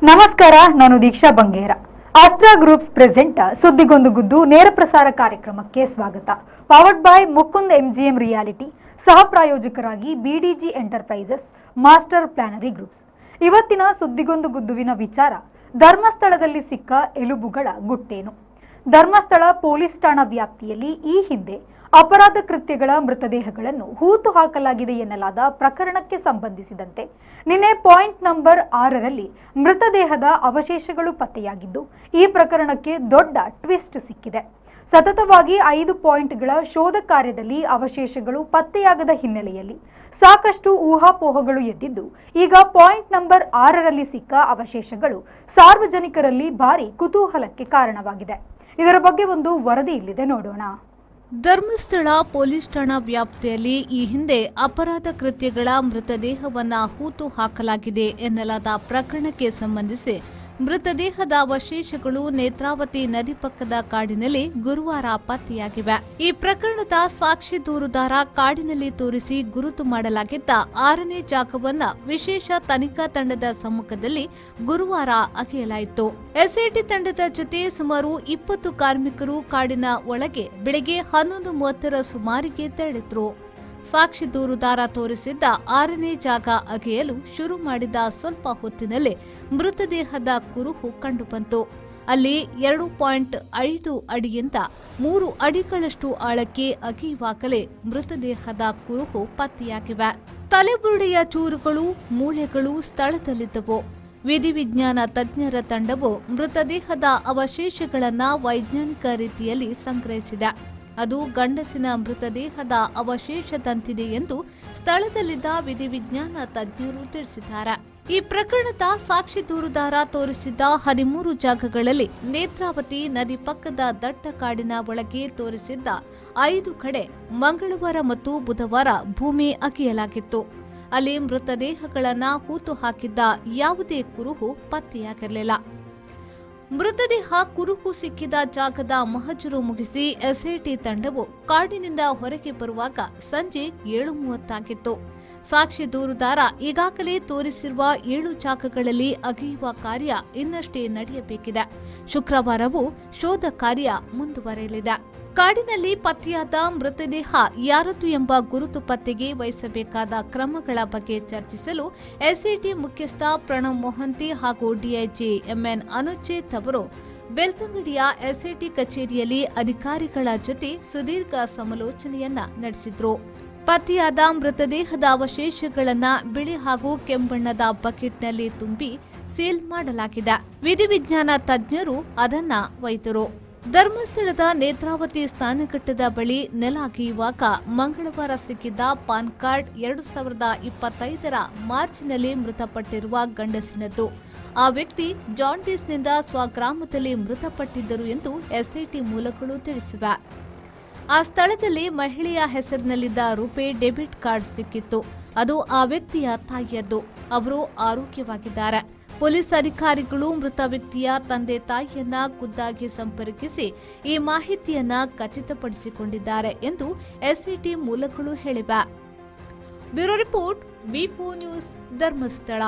ನಮಸ್ಕಾರ, ನಾನು ದೀಕ್ಷಾ Bangera. Astra groups present ಸುದ್ದಿಗೊಂದು ಗುದ್ದು ನೇರ ಪ್ರಸಾರ ಕಾರ್ಯಕ್ರಮಕ್ಕೆ ಸ್ವಾಗತ. Powered by Mukund MGM reality, ಸಹ ಪ್ರಾಯೋಜಕರಾಗಿ BDG ಎಂಟರ್ಪ್ರೈಸಸ್, ಮಾಸ್ಟರ್ ಪ್ಲಾನರಿ ಗ್ರೂಪ್ಸ್. ಇವತ್ತಿನ ಸುದ್ದಿಗೊಂದು ಗುದ್ದುವಿನ ವಿಚಾರ, ಧರ್ಮಸ್ಥಳದಲ್ಲಿ ಸಿಕ್ಕ ಎಲುಬುಗಳ ಗುಟ್ಟೇನು. ಧರ್ಮಸ್ಥಳ ಪೊಲೀಸ್ ಠಾಣಾ ವ್ಯಾಪ್ತಿಯಲ್ಲಿ ಈ ಹಿಂದೆ ಅಪರಾಧ ಕೃತ್ಯಗಳ ಮೃತದೇಹಗಳನ್ನು ಹೂತು ಹಾಕಲಾಗಿದೆ ಎನ್ನಲಾದ ಪ್ರಕರಣಕ್ಕೆ ಸಂಬಂಧಿಸಿದಂತೆ ನಿನ್ನೆ ಪಾಯಿಂಟ್ ನಂಬರ್ 6ರಲ್ಲಿ ಮೃತದೇಹದ ಅವಶೇಷಗಳು ಪತ್ತೆಯಾಗಿದ್ದು, ಈ ಪ್ರಕರಣಕ್ಕೆ ದೊಡ್ಡ ಟ್ವಿಸ್ಟ್ ಸಿಕ್ಕಿದೆ. ಸತತವಾಗಿ 5 ಪಾಯಿಂಟ್ಗಳ ಶೋಧ ಕಾರ್ಯದಲ್ಲಿ ಅವಶೇಷಗಳು ಪತ್ತೆಯಾಗದ ಹಿನ್ನೆಲೆಯಲ್ಲಿ ಸಾಕಷ್ಟು ಊಹಾಪೋಹಗಳು ಎದ್ದಿದ್ದು, ಈಗ ಪಾಯಿಂಟ್ ನಂಬರ್ 6ರಲ್ಲಿ ಸಿಕ್ಕ ಅವಶೇಷಗಳು ಸಾರ್ವಜನಿಕರಲ್ಲಿ ಭಾರಿ ಕುತೂಹಲಕ್ಕೆ ಕಾರಣವಾಗಿದೆ. ಇದರ ಬಗ್ಗೆ ಒಂದು ವರದಿ ಇಲ್ಲಿದೆ, ನೋಡೋಣ. ಧರ್ಮಸ್ಥಳ ಪೊಲೀಸ್ ಠಾಣಾ ವ್ಯಾಪ್ತಿಯಲ್ಲಿ ಈ ಹಿಂದೆ ಅಪರಾಧ ಕೃತ್ಯಗಳ ಮೃತದೇಹವನ್ನ ಹೂತು ಹಾಕಲಾಗಿದೆ ಎನ್ನಲಾದ ಪ್ರಕರಣಕ್ಕೆ ಸಂಬಂಧಿಸಿ ಮೃತದೇಹದ ಅವಶೇಷಗಳು ನೇತ್ರಾವತಿ ನದಿ ಪಕ್ಕದ ಕಾಡಿನಲ್ಲಿ ಗುರುವಾರ ಪತ್ತೆಯಾಗಿವೆ. ಈ ಪ್ರಕರಣದ ಸಾಕ್ಷಿ ದೂರುದಾರ ಕಾಡಿನಲ್ಲಿ ತೋರಿಸಿ ಗುರುತು ಮಾಡಲಾಗಿದ್ದ 6ನೇ ಜಾಗವನ್ನ ವಿಶೇಷ ತನಿಖಾ ತಂಡದ ಸಮ್ಮುಖದಲ್ಲಿ ಗುರುವಾರ ಅಗೆಯಲಾಯಿತು. SIT ತಂಡದ ಜೊತೆ ಸುಮಾರು 20 ಕಾರ್ಮಿಕರು ಕಾಡಿನ ಒಳಗೆ ಬೆಳಗ್ಗೆ 11:30ರ ಸುಮಾರಿಗೆ ತೆರಳಿದ್ರು. ಸಾಕ್ಷಿ ದೂರುದಾರ ತೋರಿಸಿದ್ದ 6ನೇ ಜಾಗ ಅಗೆಯಲು ಶುರು ಮಾಡಿದ ಸ್ವಲ್ಪ ಹೊತ್ತಿನಲ್ಲೇ ಮೃತದೇಹದ ಕುರುಹು ಕಂಡುಬಂತು. ಅಲ್ಲಿ 2.5 ಅಡಿಯಿಂದ 3 ಅಡಿಗಳಷ್ಟು ಆಳಕ್ಕೆ ಅಗೆಯುವಾಗಲೇ ಮೃತದೇಹದ ಕುರುಹು ಪತ್ತೆಯಾಗಿವೆ. ತಲೆಬುರುಡೆಯ ಚೂರುಗಳು, ಮೂಳೆಗಳು ಸ್ಥಳದಲ್ಲಿದ್ದವು. ವಿಧಿವಿಜ್ಞಾನ ತಜ್ಞರ ತಂಡವು ಮೃತದೇಹದ ಅವಶೇಷಗಳನ್ನು ವೈಜ್ಞಾನಿಕ ರೀತಿಯಲ್ಲಿ ಸಂಗ್ರಹಿಸಿದೆ. ಅದು ಗಂಡಸಿನ ಮೃತದೇಹದ ಅವಶೇಷದಂತಿದೆ ಎಂದು ಸ್ಥಳದಲ್ಲಿದ್ದ ವಿಧಿವಿಜ್ಞಾನ ತಜ್ಞರು ತಿಳಿಸಿದ್ದಾರೆ. ಈ ಪ್ರಕರಣದ ಸಾಕ್ಷಿ ದೂರುದಾರ ತೋರಿಸಿದ್ದ 13 ಜಾಗಗಳಲ್ಲಿ ನೇತ್ರಾವತಿ ನದಿ ಪಕ್ಕದ ದಟ್ಟ ಕಾಡಿನ ಒಳಗೆ ತೋರಿಸಿದ್ದ 5 ಕಡೆ ಮಂಗಳವಾರ ಮತ್ತು ಬುಧವಾರ ಭೂಮಿ ಅಗೆಯಲಾಗಿತ್ತು. ಅಲ್ಲಿ ಮೃತದೇಹಗಳನ್ನು ಹೂತು ಹಾಕಿದ್ದ ಯಾವುದೇ ಕುರುಹು ಪತ್ತೆಯಾಗಿರಲಿಲ್ಲ. ಮೃತದೇಹ ಕುರುಹು ಸಿಕ್ಕಿದ ಜಾಗದ ಮಹಜರು ಮುಗಿಸಿ SIT ತಂಡವು ಕಾಡಿನಿಂದ ಹೊರಗೆ ಬರುವಾಗ ಸಂಜೆ 7:30 ಆಗಿತ್ತು. ಸಾಕ್ಷಿ ದೂರುದಾರ ಈಗಾಗಲೇ ತೋರಿಸಿರುವ 7 ಜಾಗಗಳಲ್ಲಿ ಅಗೆಯುವ ಕಾರ್ಯ ಇನ್ನಷ್ಟೇ ನಡೆಯಬೇಕಿದೆ. ಶುಕ್ರವಾರವೂ ಶೋಧ ಕಾರ್ಯ ಮುಂದುವರೆಯಲಿದೆ. ಕಾಡಿನಲ್ಲಿ ಪತ್ತೆಯಾದ ಮೃತದೇಹ ಯಾರದ್ದು ಎಂಬ ಗುರುತು ಪತ್ತೆಗೆ ವಹಿಸಬೇಕಾದ ಕ್ರಮಗಳ ಬಗ್ಗೆ ಚರ್ಚಿಸಲು SIT ಮುಖ್ಯಸ್ಥ ಪ್ರಣವ್ ಮೊಹಂತಿ ಹಾಗೂ DIG MN ಅನುಚೇತ್ ಅವರು ಬೆಳ್ತಂಗಡಿಯ SIT ಕಚೇರಿಯಲ್ಲಿ ಅಧಿಕಾರಿಗಳ ಜೊತೆ ಸುದೀರ್ಘ ಸಮಾಲೋಚನೆಯನ್ನ ನಡೆಸಿದ್ರು. ಪತ್ತೆಯಾದ ಮೃತದೇಹದ ಅವಶೇಷಗಳನ್ನು ಬಿಳಿ ಹಾಗೂ ಕೆಂಬಣ್ಣದ ಬಕೆಟ್ನಲ್ಲಿ ತುಂಬಿ ಸೀಲ್ ಮಾಡಲಾಗಿದೆ. ವಿಧಿವಿಜ್ಞಾನ ತಜ್ಞರು ಅದನ್ನ ಒಯ್ದರು. ಧರ್ಮಸ್ಥಳದ ನೇತ್ರಾವತಿ ಸ್ನಾನಘಟ್ಟದ ಬಳಿ ನೆಲ ಅಗೆಯುವಾಗ ಮಂಗಳವಾರ ಸಿಕ್ಕಿದ್ದ ಪಾನ್ ಕಾರ್ಡ್ 2025ರ ಮಾರ್ಚ್ನಲ್ಲಿ ಮೃತಪಟ್ಟಿರುವ ಗಂಡಸಿನದ್ದು. ಆ ವ್ಯಕ್ತಿ ಜಾಂಡೀಸ್ನಿಂದ ಸ್ವಗ್ರಾಮದಲ್ಲಿ ಮೃತಪಟ್ಟಿದ್ದರು ಎಂದು SIT ಮೂಲಗಳು ತಿಳಿಸಿವೆ. ಆ ಸ್ಥಳದಲ್ಲಿ ಮಹಿಳೆಯ ಹೆಸರಿನಲ್ಲಿದ್ದ ರುಪೇ ಡೆಬಿಟ್ ಕಾರ್ಡ್ ಸಿಕ್ಕಿತ್ತು. ಅದು ಆ ವ್ಯಕ್ತಿಯ ತಾಯಿಯದ್ದು. ಅವರು ಆರೋಗ್ಯವಾಗಿದ್ದಾರೆ. ಪೊಲೀಸ್ ಅಧಿಕಾರಿಗಳು ಮೃತ ವ್ಯಕ್ತಿಯ ತಂದೆ ತಾಯಿಯನ್ನ ಖುದ್ದಾಗಿ ಸಂಪರ್ಕಿಸಿ ಈ ಮಾಹಿತಿಯನ್ನ ಖಚಿತಪಡಿಸಿಕೊಂಡಿದ್ದಾರೆ ಎಂದು SIT ಮೂಲಗಳು ಹೇಳಿವೆ. Bureau report, V4 news, Dharmasthala.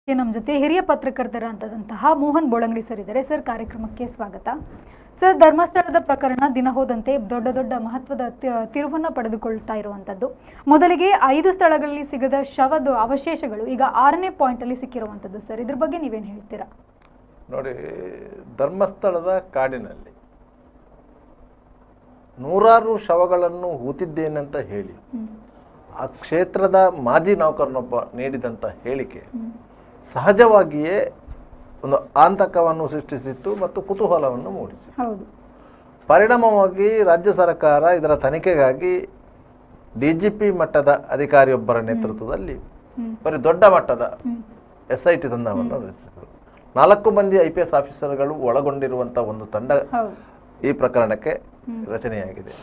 ನಮ್ಮ ಜೊತೆ ಹಿರಿಯ ಪತ್ರಕರ್ತರಾದಂತಹ ಮೋಹನ್ ಬೋಳಂಗಡಿ ಸರ್ ಇದ್ದಾರೆ. ಸರ್, ಕಾರ್ಯಕ್ರಮಕ್ಕೆ ಸ್ವಾಗತ. ಸರ್, ಧರ್ಮಸ್ಥಳದ ಪ್ರಕರಣ ದಿನ ಹೋದಂತೆ ದೊಡ್ಡ ದೊಡ್ಡ ಮಹತ್ವದ ತಿರುವನ್ನು ಪಡೆದುಕೊಳ್ತಾ ಇರುವಂತದ್ದು. ಮೊದಲಿಗೆ 5 ಸ್ಥಳಗಳಲ್ಲಿ ಸಿಗದ ಶವದ ಅವಶೇಷಗಳು ಈಗ 6ನೇ ಪಾಯಿಂಟ್ ಅಲ್ಲಿ ಸಿಕ್ಕಿರುವಂತದ್ದು. ಸರ್, ಇದ್ರ ಬಗ್ಗೆ ನೀವೇನು ಹೇಳ್ತೀರಾ? ನೋಡಿ, ಧರ್ಮಸ್ಥಳದ ಕಾಡಿನಲ್ಲಿ 100 ಶವಗಳನ್ನು ಹೂತಿದ್ದೇನಂತ ಹೇಳಿ ಆ ಕ್ಷೇತ್ರದ ಮಾಜಿ ನೌಕರನೊಬ್ಬ ನೀಡಿದಂಥ ಹೇಳಿಕೆ ಸಹಜವಾಗಿಯೇ ಒಂದು ಆತಂಕವನ್ನು ಸೃಷ್ಟಿಸಿತ್ತು ಮತ್ತು ಕುತೂಹಲವನ್ನು ಮೂಡಿಸಿತು. ಪರಿಣಾಮವಾಗಿ ರಾಜ್ಯ ಸರ್ಕಾರ ಇದರ ತನಿಖೆಗಾಗಿ DGP ಮಟ್ಟದ ಅಧಿಕಾರಿಯೊಬ್ಬರ ನೇತೃತ್ವದಲ್ಲಿ ಬರೀ ದೊಡ್ಡ ಮಟ್ಟದ SIT ತಂಡವನ್ನು ರಚಿಸಿದರು. 4 ಮಂದಿ IPS ಆಫೀಸರ್ಗಳು ಒಳಗೊಂಡಿರುವಂಥ ಒಂದು ತಂಡ ಈ ಪ್ರಕರಣಕ್ಕೆ ರಚನೆಯಾಗಿದೆ.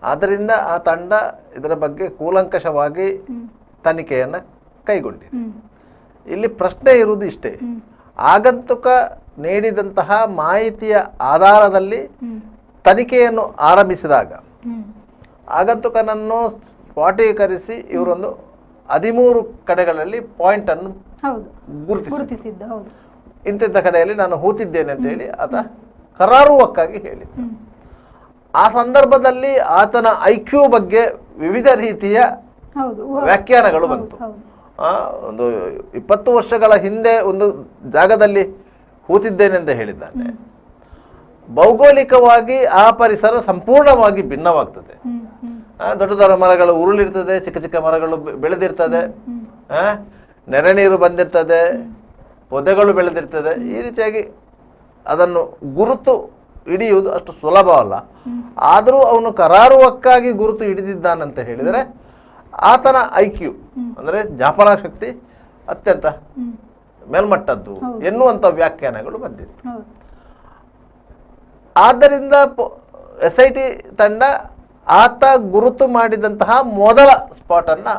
ಆದ್ದರಿಂದ ಆ ತಂಡ ಇದರ ಬಗ್ಗೆ ಕೂಲಂಕಷವಾಗಿ ತನಿಖೆಯನ್ನು ಕೈಗೊಂಡಿದೆ. ಇಲ್ಲಿ ಪ್ರಶ್ನೆ ಇರುವುದು ಇಷ್ಟೇ, ಆಗಂತುಕ ನೀಡಿದಂತಹ ಮಾಹಿತಿಯ ಆಧಾರದಲ್ಲಿ ತನಿಖೆಯನ್ನು ಆರಂಭಿಸಿದಾಗ ಆಗಂತುಕನನ್ನು ಸ್ಪಾಟೀಕರಿಸಿ ಇವರೊಂದು 13 ಕಡೆಗಳಲ್ಲಿ ಪಾಯಿಂಟ್ ಅನ್ನು ಹೌದು ಗುರುತಿಸಿ ಗುರುತಿಸಿದ್ದು ಹೌದು. ಇಂತಿಂಥ ಕಡೆಯಲ್ಲಿ ನಾನು ಹೂತಿದ್ದೇನೆ ಅಂತ ಹೇಳಿ ಆತ ಕರಾರುವಕ್ಕಾಗಿ ಹೇಳಿದ. ಆ ಸಂದರ್ಭದಲ್ಲಿ ಆತನ ಐಕ್ಯೂ ಬಗ್ಗೆ ವಿವಿಧ ರೀತಿಯ ಹೌದು ವ್ಯಾಖ್ಯಾನಗಳು ಬಂತು. ಒಂದು 20 ವರ್ಷಗಳ ಹಿಂದೆ ಒಂದು ಜಾಗದಲ್ಲಿ ಹೂತಿದ್ದೇನೆ ಅಂತ ಹೇಳಿದ್ದಾನೆ. ಭೌಗೋಳಿಕವಾಗಿ ಆ ಪರಿಸರ ಸಂಪೂರ್ಣವಾಗಿ ಭಿನ್ನವಾಗ್ತದೆ. ದೊಡ್ಡ ದೊಡ್ಡ ಮರಗಳು ಉರುಳಿರ್ತದೆ, ಚಿಕ್ಕ ಚಿಕ್ಕ ಮರಗಳು ಬೆಳೆದಿರ್ತದೆ, ನೆರೆ ನೀರು ಬಂದಿರ್ತದೆ, ಪೊದೆಗಳು ಬೆಳೆದಿರ್ತದೆ. ಈ ರೀತಿಯಾಗಿ ಅದನ್ನು ಗುರುತು ಹಿಡಿಯುವುದು ಅಷ್ಟು ಸುಲಭವಲ್ಲ. ಆದರೂ ಅವನು ಕರಾರುವಕ್ಕಾಗಿ ಗುರುತು ಹಿಡಿದಿದ್ದಾನಂತ ಹೇಳಿದರೆ ಆತನ ಐಕ್ಯೂ ಅಂದರೆ ಜ್ಞಾಪನಾ ಶಕ್ತಿ ಅತ್ಯಂತ ಮೇಲ್ಮಟ್ಟದ್ದು ಎನ್ನುವಂಥ ವ್ಯಾಖ್ಯಾನಗಳು ಬಂದಿತ್ತು. ಆದ್ದರಿಂದ SIT ತಂಡ ಆತ ಗುರುತು ಮಾಡಿದಂತಹ ಮೊದಲ ಸ್ಪಾಟನ್ನು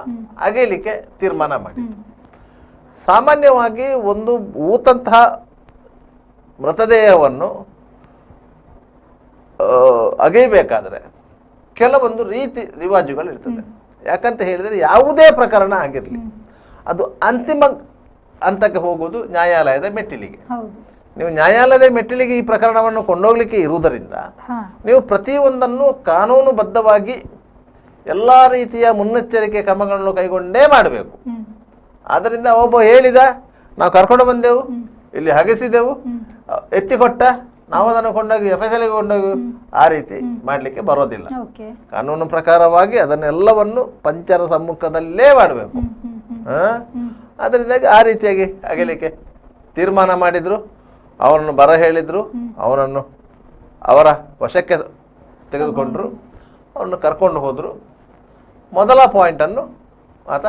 ಅಗೆಯಲಿಕ್ಕೆ ತೀರ್ಮಾನ ಮಾಡಿತು. ಸಾಮಾನ್ಯವಾಗಿ ಒಂದು ಊತಂತಹ ಮೃತದೇಹವನ್ನು ಅಗೆಯಬೇಕಾದರೆ ಕೆಲವೊಂದು ರೀತಿ ರಿವಾಜುಗಳು ಇರ್ತದೆ. ಯಾಕಂತ ಹೇಳಿದರೆ ಯಾವುದೇ ಪ್ರಕರಣ ಆಗಿರಲಿ ಅದು ಅಂತಿಮ ಹಂತಕ್ಕೆ ಹೋಗೋದು ನ್ಯಾಯಾಲಯದ ಮೆಟ್ಟಿಲಿಗೆ. ನೀವು ನ್ಯಾಯಾಲಯದ ಮೆಟ್ಟಿಲಿಗೆ ಈ ಪ್ರಕರಣವನ್ನು ಕೊಂಡೋಗ್ಲಿಕ್ಕೆ ಇರುವುದರಿಂದ ನೀವು ಪ್ರತಿಯೊಂದನ್ನು ಕಾನೂನುಬದ್ಧವಾಗಿ ಎಲ್ಲ ರೀತಿಯ ಮುನ್ನೆಚ್ಚರಿಕೆ ಕ್ರಮಗಳನ್ನು ಕೈಗೊಂಡೇ ಮಾಡಬೇಕು. ಆದ್ದರಿಂದ ಒಬ್ಬ ಹೇಳಿದ, ನಾವು ಕರ್ಕೊಂಡು ಬಂದೆವು, ಇಲ್ಲಿ ಹಗೆಸಿದೆವು, ಎತ್ತಿಕೊಟ್ಟ, ನಾವು ಅದನ್ನು ಕೊಂಡೋಗಿ FSLಗೆ ಕೊಂಡೋಗಿ ಆ ರೀತಿ ಮಾಡಲಿಕ್ಕೆ ಬರೋದಿಲ್ಲ. ಕಾನೂನು ಪ್ರಕಾರವಾಗಿ ಅದನ್ನೆಲ್ಲವನ್ನು ಪಂಚರ ಸಮ್ಮುಖದಲ್ಲೇ ಮಾಡಬೇಕು. ಅದರಿಂದಾಗಿ ಆ ರೀತಿಯಾಗಿ ಅಗಲಿಕ್ಕೆ ತೀರ್ಮಾನ ಮಾಡಿದರು. ಅವನನ್ನು ಬರ ಹೇಳಿದರು, ಅವನನ್ನು ಅವರ ವಶಕ್ಕೆ ತೆಗೆದುಕೊಂಡರು, ಅವರನ್ನು ಕರ್ಕೊಂಡು ಹೋದರು. ಮೊದಲ ಪಾಯಿಂಟನ್ನು ಆತ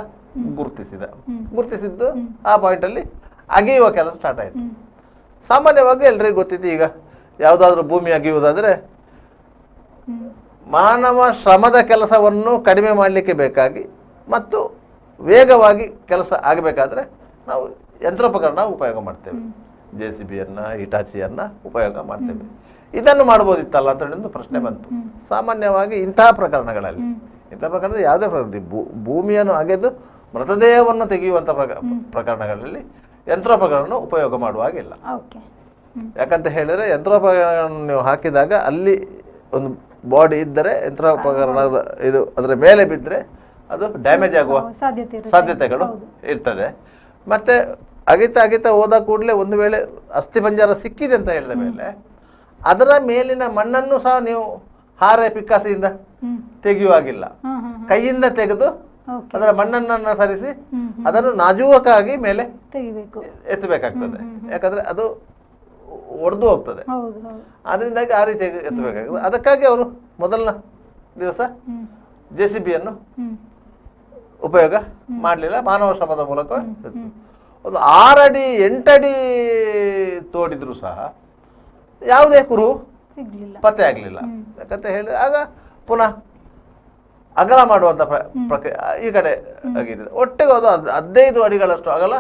ಗುರುತಿಸಿದ್ದು ಆ ಪಾಯಿಂಟಲ್ಲಿ ಅಗೆಯುವ ಕೆಲಸ ಸ್ಟಾರ್ಟ್ ಆಯಿತು. ಸಾಮಾನ್ಯವಾಗಿ ಎಲ್ರಿಗೂ ಗೊತ್ತಿತ್ತು, ಈಗ ಯಾವುದಾದ್ರೂ ಭೂಮಿ ಅಗೆಯುವುದಾದರೆ ಮಾನವ ಶ್ರಮದ ಕೆಲಸವನ್ನು ಕಡಿಮೆ ಮಾಡಲಿಕ್ಕೆ ಬೇಕಾಗಿ ಮತ್ತು ವೇಗವಾಗಿ ಕೆಲಸ ಆಗಬೇಕಾದ್ರೆ ನಾವು ಯಂತ್ರೋಪಕರಣ ಉಪಯೋಗ ಮಾಡ್ತೇವೆ. JCBಯನ್ನು, ಹಿಟಾಚಿಯನ್ನು ಉಪಯೋಗ ಮಾಡ್ತೇವೆ. ಇದನ್ನು ಮಾಡ್ಬೋದಿತ್ತಲ್ಲ ಅಂತ ಹೇಳಿ ಒಂದು ಪ್ರಶ್ನೆ ಬಂತು. ಸಾಮಾನ್ಯವಾಗಿ ಇಂತಹ ಪ್ರಕರಣಗಳಲ್ಲಿ ಯಾವುದೇ ಭೂಮಿಯನ್ನು ಅಗೆದು ಮೃತದೇಹವನ್ನು ತೆಗೆಯುವಂಥ ಪ್ರಕರಣಗಳಲ್ಲಿ ಯಂತ್ರೋಪಕರಣ ಉಪಯೋಗ ಮಾಡುವಾಗಿಲ್ಲ. ಯಾಕಂತ ಹೇಳಿದರೆ ಯಂತ್ರೋಪಕರಣವನ್ನು ನೀವು ಹಾಕಿದಾಗ ಅಲ್ಲಿ ಒಂದು ಬಾಡಿ ಇದ್ದರೆ ಯಂತ್ರೋಪಕರಣದ ಇದು ಅದರ ಮೇಲೆ ಬಿದ್ದರೆ ಅದು ಡ್ಯಾಮೇಜ್ ಆಗುವ ಸಾಧ್ಯತೆಗಳು ಇರ್ತದೆ. ಮತ್ತು ಅಗಿತಾ ಹೋದ ಕೂಡಲೇ ಒಂದು ವೇಳೆ ಅಸ್ಥಿಪಂಜರ ಸಿಕ್ಕಿದೆ ಅಂತ ಹೇಳಿದ ಮೇಲೆ ಅದರ ಮೇಲಿನ ಮಣ್ಣನ್ನು ಸಹ ನೀವು ಹಾರೆ ಪಿಕ್ಕಾಸಿಯಿಂದ ತೆಗೆಯುವಾಗಿಲ್ಲ. ಕೈಯಿಂದ ತೆಗೆದು ಅದರ ಮಣ್ಣನ್ನು ಸರಿಸಿ ಅದನ್ನು ನಾಜೂಕಾಗಿ ಮೇಲೆ ಎತ್ತಬೇಕಾಗ್ತದೆ. ಯಾಕಂದ್ರೆ ಅದು ಒಡೆದು ಹೋಗ್ತದೆ. ಅದರಿಂದಾಗಿ ಆ ರೀತಿ ಎತ್ತಬೇಕಾಗ್ತದೆ. ಅದಕ್ಕಾಗಿ ಅವರು ಮೊದಲನ ದಿವಸ JCBಯನ್ನು ಉಪಯೋಗ ಮಾಡಲಿಲ್ಲ, ಮಾನವ ಶ್ರಮದ ಮೂಲಕ ಒಂದು 6 ಅಡಿ 8 ಅಡಿ ತೋಡಿದ್ರು ಸಹ ಯಾವುದೇ ಕುರು ಪತ್ತೆ ಆಗಲಿಲ್ಲ. ಯಾಕಂತ ಹೇಳಿದ್ರೆ ಆಗ ಪುನಃ ಅಗಲ ಮಾಡುವಂಥ ಈ ಕಡೆ ಆಗಿದೆ. ಒಟ್ಟಿಗೆ ಅದು 15 ಅಡಿಗಳಷ್ಟು ಅಗಲ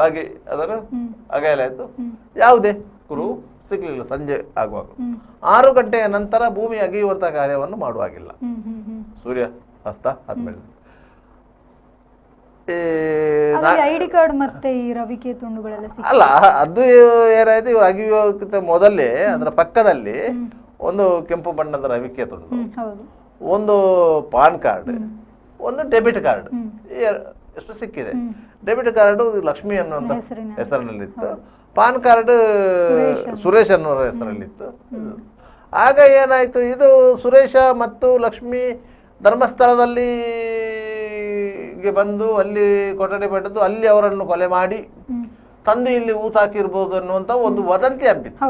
ಆಗಿ ಅದನ್ನು ಅಗಲಾಯಿತು. ಯಾವುದೇ ಕುರು ಸಿಗಲಿಲ್ಲ. ಸಂಜೆ ಆಗುವಾಗ 6 ಗಂಟೆಯ ನಂತರ ಭೂಮಿ ಅಗೆಯುವಂಥ ಕಾರ್ಯವನ್ನು ಮಾಡುವಾಗಿಲ್ಲ. ಸೂರ್ಯ ಅಸ್ತ ಆದ್ಮೇಲೆ ಐಡಿ ಕಾರ್ಡ್ ಮತ್ತೆ ಈ ರವಿಕೆ ತುಂಡುಗಳೆಲ್ಲ ಅಲ್ಲ, ಅದು ಏನಾಯ್ತು, ಇವರು ಅಗಿಯೋಕ್ಕಿಂತ ಮೊದಲೇ ಅದರ ಪಕ್ಕದಲ್ಲಿ ಒಂದು ಕೆಂಪು ಬಣ್ಣದ ರವಿಕೆ ತುಂಡು, ಒಂದು ಪಾನ್ ಕಾರ್ಡ್, ಒಂದು ಡೆಬಿಟ್ ಕಾರ್ಡ್ ಎಷ್ಟು ಸಿಕ್ಕಿದೆ. ಡೆಬಿಟ್ ಕಾರ್ಡ್ ಲಕ್ಷ್ಮಿ ಅನ್ನುವಂಥ ಹೆಸರಿನಲ್ಲಿತ್ತು, ಪಾನ್ ಕಾರ್ಡ್ ಸುರೇಶ್ ಅನ್ನೋರ ಹೆಸರಲ್ಲಿತ್ತು. ಆಗ ಏನಾಯ್ತು, ಇದು ಸುರೇಶ ಮತ್ತು ಲಕ್ಷ್ಮಿ ಧರ್ಮಸ್ಥಳದಲ್ಲಿ ಬಂದು ಅಲ್ಲಿ ಕೊಠಡಿ ಪಡೆದು ಅಲ್ಲಿ ಅವರನ್ನು ಕೊಲೆ ಮಾಡಿ ತಂದು ಇಲ್ಲಿ ಊತಾಕಿರ್ಬೋದು ಅನ್ನುವಂಥ ಒಂದು ವದಂತಿ ಹಬ್ಬಿತ್ತು.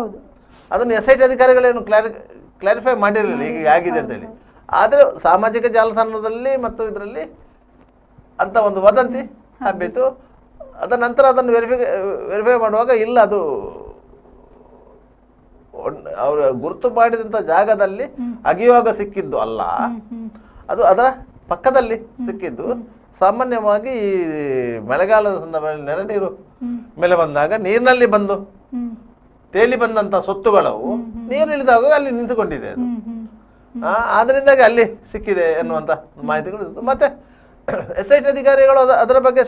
ಅದನ್ನು SIT ಅಧಿಕಾರಿಗಳೇನು ಕ್ಲಾರಿಫೈ ಮಾಡಿರಲಿಲ್ಲ ಈಗ ಆಗಿದೆ ಅಂತೇಳಿ. ಆದರೆ ಸಾಮಾಜಿಕ ಜಾಲತಾಣದಲ್ಲಿ ಮತ್ತು ಇದರಲ್ಲಿ ಅಂತ ಒಂದು ವದಂತಿ ಹಬ್ಬಿತ್ತು. ಅದರ ನಂತರ ಅದನ್ನು ವೆರಿಫೈ ಮಾಡುವಾಗ ಇಲ್ಲ, ಅದು ಅವರು ಗುರುತು ಮಾಡಿದಂಥ ಜಾಗದಲ್ಲಿ ಅಗಿಯುವಾಗ ಸಿಕ್ಕಿದ್ದು ಅಲ್ಲ, ಅದು ಅದರ ಪಕ್ಕದಲ್ಲಿ ಸಿಕ್ಕಿದ್ದು. ಸಾಮಾನ್ಯವಾಗಿ ಈ ಮಳೆಗಾಲದ ಸಂದರ್ಭದಲ್ಲಿ ನೆರೆ ನೀರು ಮೇಲೆ ಬಂದಾಗ ನೀರಿನಲ್ಲಿ ಬಂದು ತೇಲಿ ಬಂದಂಥ ಸೊತ್ತುಗಳವು ನೀರು ಇಳಿದಾಗ ಅಲ್ಲಿ ನಿಂತುಕೊಂಡಿದೆ. ಆದ್ರಿಂದಾಗಿ ಅಲ್ಲಿ ಸಿಕ್ಕಿದೆ ಎನ್ನುವಂಥ ಮಾಹಿತಿಗಳು ಇತ್ತು. ಮತ್ತೆ SIT ಅಧಿಕಾರಿಗಳು ಅದರ ಬಗ್ಗೆ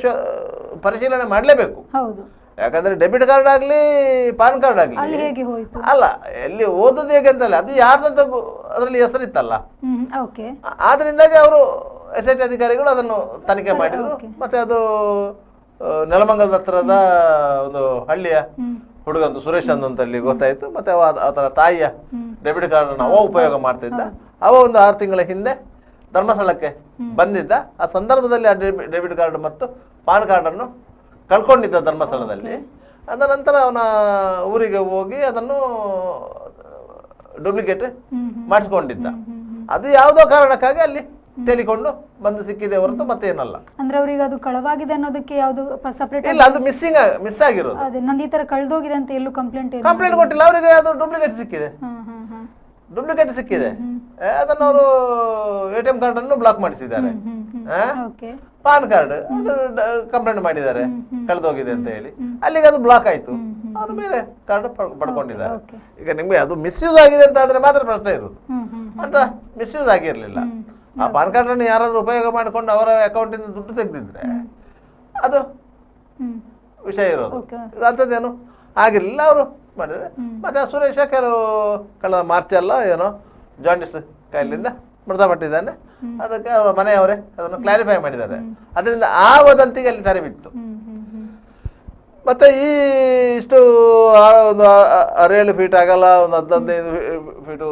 ಪರಿಶೀಲನೆ ಮಾಡಲೇಬೇಕು. ಹೌದು. ಯಾಕಂದ್ರೆ ಡೆಬಿಟ್ ಕಾರ್ಡ್ ಆಗಲಿ ಪಾನ್ ಕಾರ್ಡ್ ಆಗಲಿ ಅಲ್ಲಿ ಹೇಗೆ ಹೋಯ್ತು? ಅಲ್ಲ, ಎಲ್ಲಿ ಓದೋದು ಹೇಗೆ ಅಂತಲ್ಲ, ಅದು ಯಾರ್ದಂತ ಅದರಲ್ಲಿ ಹೆಸರಿತ್ತಲ್ಲ. ಓಕೆ. ಆದ್ರಿಂದಾಗಿ ಅವರು SIT ಅಧಿಕಾರಿಗಳು ಅದನ್ನು ತನಿಖೆ ಮಾಡಿದ್ರು. ಮತ್ತೆ ಅದು ನೆಲಮಂಗಲದ ಹತ್ರದ ಒಂದು ಹಳ್ಳಿಯ ಹುಡುಗಂದು ಸುರೇಶ್ ಅಂತಲ್ಲಿ ಗೊತ್ತಾಯ್ತು. ಮತ್ತೆ ಆತನ ತಾಯಿಯ ಡೆಬಿಟ್ ಕಾರ್ಡ್ ಅವ ಉಪಯೋಗ ಮಾಡ್ತಿದ್ದ. ಅವ ಒಂದು 6 ತಿಂಗಳ ಹಿಂದೆ ಧರ್ಮಸ್ಥಳಕ್ಕೆ ಬಂದಿದ್ದ. ಆ ಸಂದರ್ಭದಲ್ಲಿ ಆ ಡೆಬಿಟ್ ಕಾರ್ಡ್ ಮತ್ತು ಪಾನ್ ಕಾರ್ಡನ್ನು ಕಳ್ಕೊಂಡಿದ್ದ ಧರ್ಮಸ್ಥಳದಲ್ಲಿ. ಅದ ನಂತರ ಅವನ ಊರಿಗೆ ಹೋಗಿ ಅದನ್ನು ಡೂಪ್ಲಿಕೇಟ್ ಮಾಡಿಸ್ಕೊಂಡಿದ್ದ. ಅದು ಯಾವುದೋ ಕಾರಣಕ್ಕಾಗಿ ಅಲ್ಲಿ ತೇಲಿಕೊಂಡು ಬಂದು ಸಿಕ್ಕಿದೆ ಹೊರತು ಮತ್ತೇನಲ್ಲ. ಅಂದ್ರೆ ಅವ್ರಿಗೆ ಅದು ಕಳವಾಗಿದೆ ಅನ್ನೋದಕ್ಕೆ ಯಾವುದು ಸಪರೇಟ್ ಇಲ್ಲ, ಅದು ಮಿಸ್ ಆಗಿರೋದು. ಅದೇ ನಂದು ಈ ತರ ಕಳ್ದೋಗಿದೆ ಅಂತ ಎಲ್ಲೂ ಕಂಪ್ಲೇಂಟ್ ಕೊಟ್ಟಿಲ್ಲ ಅವರಿಗೆ. ಅದು ಡೂಪ್ಲಿಕೇಟ್ ಸಿಕ್ಕಿದೆ. ಡೂಪ್ಲಿಕೇಟ್ ಸಿಕ್ಕಿದೆ. ಅದನ್ನು ಅವರು ATM ಕಾರ್ಡ್ ಅನ್ನು ಬ್ಲಾಕ್ ಮಾಡಿಸಿದ್ದಾರೆ. ಪಾನ್ ಕಾರ್ಡ್ ಅದು ಕಂಪ್ಲೇಂಟ್ ಮಾಡಿದ್ದಾರೆ ಕಳೆದೋಗಿದೆ ಅಂತ ಹೇಳಿ. ಅಲ್ಲಿಗೆ ಅದು ಬ್ಲಾಕ್ ಆಯ್ತು. ಅವರು ಬೇರೆ ಕಾರ್ಡ್ ಪಡ್ಕೊಂಡಿದ್ದಾರೆ. ಈಗ ನಿಮ್ಗೆ ಅದು ಮಿಸ್ಯೂಸ್ ಆಗಿದೆ ಅಂತ ಆದ್ರೆ ಮಾತ್ರ ಪ್ರಶ್ನೆ ಇರೋದು. ಅಂತ ಮಿಸ್ಯೂಸ್ ಆಗಿರ್ಲಿಲ್ಲ. ಆ ಪಾನ್ ಕಾರ್ಡ್ ಅನ್ನು ಯಾರಾದ್ರೂ ಉಪಯೋಗ ಮಾಡಿಕೊಂಡು ಅವರ ಅಕೌಂಟ್ ಇಂದ ದುಡ್ಡು ತೆಗೆದಿದ್ರೆ ಅದು ವಿಷಯ ಇರೋದು. ಅಂಥದ್ದೇನು ಆಗಿರ್ಲಿಲ್ಲ. ಅವರು ಮಾಡಿದ್ರೆ. ಮತ್ತೆ ಸುರೇಶ ಕಳೆದ ಮಾರ್ಚ್ ಅಲ್ಲ ಏನೋ ಜಾಂಡಿಸ್ ಕಾಯಿಲೆಯಿಂದ ಮೃತಪಟ್ಟಿದ್ದಾನೆ. ಅದಕ್ಕೆ ಅವರ ಮನೆಯವರೇ ಅದನ್ನು ಕ್ಲಾರಿಫೈ ಮಾಡಿದ್ದಾರೆ. ಅದರಿಂದ ಆ ವದಂತಿಗೆ ಅಲ್ಲಿ ತೆರೆ ಬಿತ್ತು. ಮತ್ತೆ ಇಷ್ಟು ಒಂದು 6-7 ಫೀಟ್ ಆಗಲ್ಲ, ಒಂದು 15 ಫೀಟು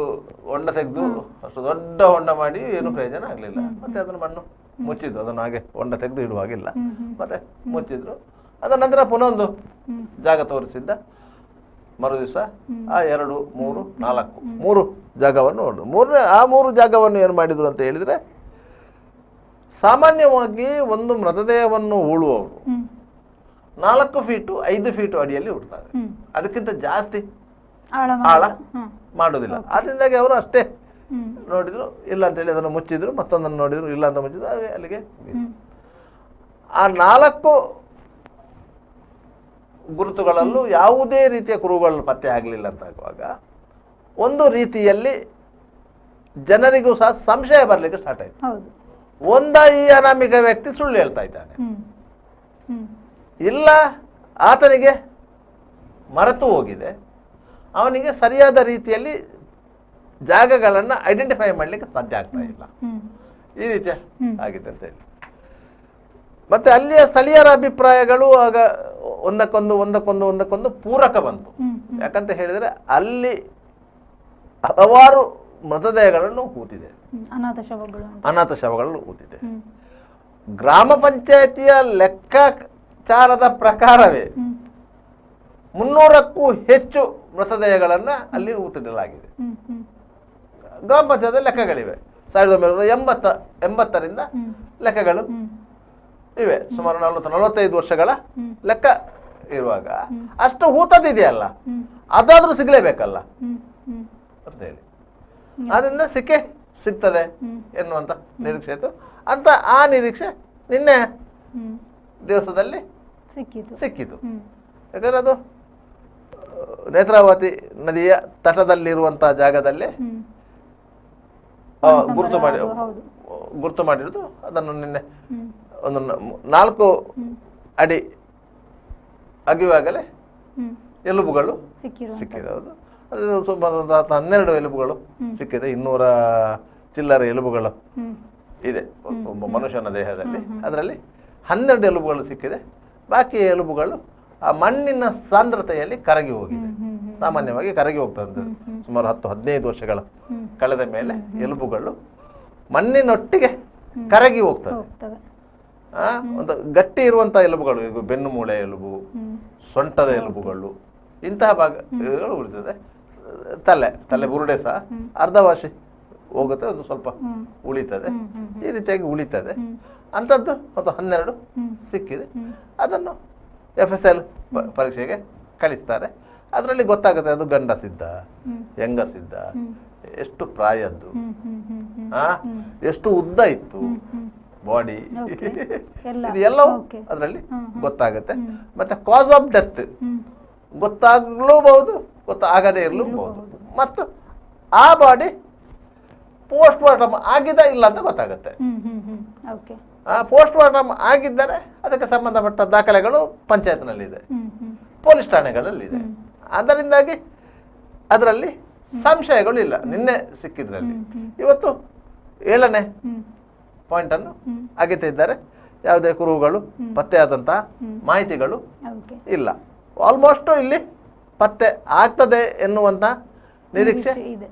ಹೊಂಡ ತೆಗೆದು ಅಷ್ಟು ದೊಡ್ಡ ಹೊಂಡ ಮಾಡಿ ಏನು ಪ್ರಯೋಜನ ಆಗಲಿಲ್ಲ. ಮತ್ತೆ ಅದನ್ನು ಮಣ್ಣು ಮುಚ್ಚಿದ್ದು. ಅದನ್ನು ಹಾಗೆ ಹೊಂಡ ತೆಗೆದು ಇಡುವಾಗಿಲ್ಲ. ಮತ್ತೆ ಮುಚ್ಚಿದ್ರು. ಅದರ ನಂತರ ಪುನಃ ಒಂದು ಜಾಗ ತೋರಿಸಿದ್ದ. ಮರು ದಿವಸ ಆ 2, 3, 4 3 ಜಾಗವನ್ನು ಹೊಡೆದು ಆ 3 ಜಾಗವನ್ನು ಏನು ಮಾಡಿದ್ರು ಅಂತ ಹೇಳಿದ್ರೆ, ಸಾಮಾನ್ಯವಾಗಿ ಒಂದು ಮೃತದೇಹವನ್ನು ಹೂಳುವವರು 4 ಫೀಟು 5 ಫೀಟು ಅಡಿಯಲ್ಲಿ ಹುಡ್ತಾರೆ. ಅದಕ್ಕಿಂತ ಜಾಸ್ತಿ ಆಳ ಮಾಡೋದಿಲ್ಲ. ಅದರಿಂದಾಗಿ ಅವರು ಅಷ್ಟೇ ನೋಡಿದ್ರು. ಇಲ್ಲ ಅಂತೇಳಿ ಅದನ್ನು ಮುಚ್ಚಿದ್ರು. ಮತ್ತೊಂದನ್ನು ನೋಡಿದ್ರು. ಇಲ್ಲ ಅಂತ ಮುಚ್ಚಿದ್ರು. ಅಲ್ಲಿಗೆ ಆ 4 ಗುರುತುಗಳಲ್ಲೂ ಯಾವುದೇ ರೀತಿಯ ಕುರುಹುಗಳು ಪತ್ತೆ ಆಗಲಿಲ್ಲ ಅಂತಾಗುವಾಗ ಒಂದು ರೀತಿಯಲ್ಲಿ ಜನರಿಗೂ ಸಹ ಸಂಶಯ ಬರಲಿಕ್ಕೆ ಸ್ಟಾರ್ಟ್ ಆಯಿತು. ಈ ಅನಾಮಿಕ ವ್ಯಕ್ತಿ ಸುಳ್ಳು ಹೇಳ್ತಾ ಇದ್ದಾನೆ, ಇಲ್ಲ ಆತನಿಗೆ ಮರೆತು ಹೋಗಿದೆ, ಅವನಿಗೆ ಸರಿಯಾದ ರೀತಿಯಲ್ಲಿ ಜಾಗಗಳನ್ನು ಐಡೆಂಟಿಫೈ ಮಾಡಲಿಕ್ಕೆ ಸಾಧ್ಯ ಆಗ್ತಾ ಇಲ್ಲ, ಈ ರೀತಿ ಆಗಿದೆ ಅಂತ ಹೇಳಿ. ಮತ್ತೆ ಅಲ್ಲಿಯ ಸ್ಥಳೀಯರ ಅಭಿಪ್ರಾಯಗಳು ಆಗ ಒಂದಕ್ಕೊಂದು ಪೂರಕ ಬಂತು. ಯಾಕಂತ ಹೇಳಿದ್ರೆ ಅಲ್ಲಿ ಹಲವಾರು ಮೃತದೇಹಗಳನ್ನು ಹೂತಿದೆ, ಅನಾಥ ಶವಗಳನ್ನು ಹೂತಿದೆ. ಗ್ರಾಮ ಪಂಚಾಯತಿಯ ಲೆಕ್ಕಾಚಾರದ ಪ್ರಕಾರವೇ 300ಕ್ಕೂ ಹೆಚ್ಚು ಮೃತದೇಹಗಳನ್ನ ಅಲ್ಲಿ ಹೂತಿಡಲಾಗಿದೆ. ಗ್ರಾಮ ಪಂಚಾಯತ್ ಲೆಕ್ಕಗಳಿವೆ. 1980ರಿಂದ ಲೆಕ್ಕಗಳು ಇವೆ. ಸುಮಾರು 40-45 ವರ್ಷಗಳ ಲೆಕ್ಕ ಇರುವಾಗ ಅಷ್ಟು ಹೂತದಿದೆಯಲ್ಲ, ಅದಾದ್ರೂ ಸಿಗ್ಲೇಬೇಕಲ್ಲ ಅಂತ ಹೇಳಿ. ಅದರಿಂದ ಸಿಗ್ತದೆ ಎನ್ನುವಂತ ನಿರೀಕ್ಷೆ ಇತ್ತು. ಅಂತ ಆ ನಿರೀಕ್ಷೆ ನಿನ್ನೆ ದಿವಸದಲ್ಲಿ ಸಿಕ್ಕಿತು. ಯಾಕಂದ್ರೆ ಅದು ನೇತ್ರಾವತಿ ತಟದಲ್ಲಿರುವಂತಹ ಜಾಗದಲ್ಲಿ ಗುರುತು ಮಾಡಿರೋದು. ಅದನ್ನು ನಿನ್ನೆ ಒಂದು 4 ಅಡಿ ಅಗಿಯುವಾಗಲೇ ಎಲುಬುಗಳು ಸಿಕ್ಕಿದೆ. ಹೌದು, ಅದು ಸುಮಾರು 12 ಎಲುಬುಗಳು ಸಿಕ್ಕಿದೆ. 200 ಚಿಲ್ಲರೆ ಎಲುಬುಗಳು ಇದೆ ಒಬ್ಬ ಮನುಷ್ಯನ ದೇಹದಲ್ಲಿ. ಅದರಲ್ಲಿ 12 ಎಲುಬುಗಳು ಸಿಕ್ಕಿದೆ. ಬಾಕಿ ಎಲುಬುಗಳು ಆ ಮಣ್ಣಿನ ಸಾಂದ್ರತೆಯಲ್ಲಿ ಕರಗಿ ಹೋಗಿದೆ. ಸಾಮಾನ್ಯವಾಗಿ ಕರಗಿ ಹೋಗ್ತದೆ. ಸುಮಾರು 10-15 ವರ್ಷಗಳ ಕಳೆದ ಮೇಲೆ ಎಲುಬುಗಳು ಮಣ್ಣಿನೊಟ್ಟಿಗೆ ಕರಗಿ ಹೋಗ್ತದೆ. ಒಂದು ಗಟ್ಟಿ ಇರುವಂತಹ ಎಲುಬುಗಳು, ಈಗ ಬೆನ್ನು ಮೂಳೆ ಎಲುಬು, ಸೊಂಟದ ಎಲುಬುಗಳು, ಇಂತಹ ಭಾಗಗಳು ಉಳಿತದೆ. ತಲೆ ಬುರುಡೆ ಸಹ ಅರ್ಧವಾಸಿ ಹೋಗುತ್ತೆ, ಒಂದು ಸ್ವಲ್ಪ ಉಳಿತದೆ. ಈ ರೀತಿಯಾಗಿ ಉಳಿತದೆ. ಅಂಥದ್ದು ಒಂದು 12 ಸಿಕ್ಕಿದೆ. ಅದನ್ನು FSL ಪರೀಕ್ಷೆಗೆ ಕಳಿಸ್ತಾರೆ. ಅದರಲ್ಲಿ ಗೊತ್ತಾಗುತ್ತೆ ಅದು ಗಂಡಸಿದ್ದ, ಹೆಂಗಸಿದ್ದ, ಎಷ್ಟು ಪ್ರಾಯದ್ದು, ಎಷ್ಟು ಉದ್ದ ಇತ್ತು ಬಾಡಿ, ಇದೆಲ್ಲವೂ ಅದರಲ್ಲಿ ಗೊತ್ತಾಗುತ್ತೆ. ಮತ್ತೆ ಕಾಸ್ ಆಫ್ ಡೆತ್ ಗೊತ್ತಾಗಲೂಬಹುದು, ಗೊತ್ತಾಗದೇ ಇರಲೂಬಹುದು. ಮತ್ತು ಆ ಬಾಡಿ ಪೋಸ್ಟ್ ಮಾರ್ಟಮ್ ಆಗಿದೆ ಇಲ್ಲ ಅಂತ ಗೊತ್ತಾಗುತ್ತೆ. ಓಕೆ. ಪೋಸ್ಟ್ ಮಾರ್ಟಮ್ ಆಗಿದ್ದರೆ ಅದಕ್ಕೆ ಸಂಬಂಧಪಟ್ಟ ದಾಖಲೆಗಳು ಪಂಚಾಯತ್ನಲ್ಲಿದೆ, ಪೊಲೀಸ್ ಠಾಣೆಗಳಲ್ಲಿದೆ. ಅದರಿಂದಾಗಿ ಅದರಲ್ಲಿ ಸಂಶಯಗಳು ಇಲ್ಲ. ನಿನ್ನೆ ಸಿಕ್ಕಿದ್ರಲ್ಲಿ ಇವತ್ತು 7ನೇ ಪಾಯಿಂಟನ್ನು ಅಗೆತಿದ್ದಾರೆ. ಯಾವುದೇ ಕುರುಹುಗಳು ಪತ್ತೆಯಾದಂತಹ ಮಾಹಿತಿಗಳು ಇಲ್ಲ. ಆಲ್ಮೋಸ್ಟ್ ಇಲ್ಲಿ ಪತ್ತೆ ಆಗ್ತದೆ ಎನ್ನುವಂತ ನಿರೀಕ್ಷೆ ಇದೆ.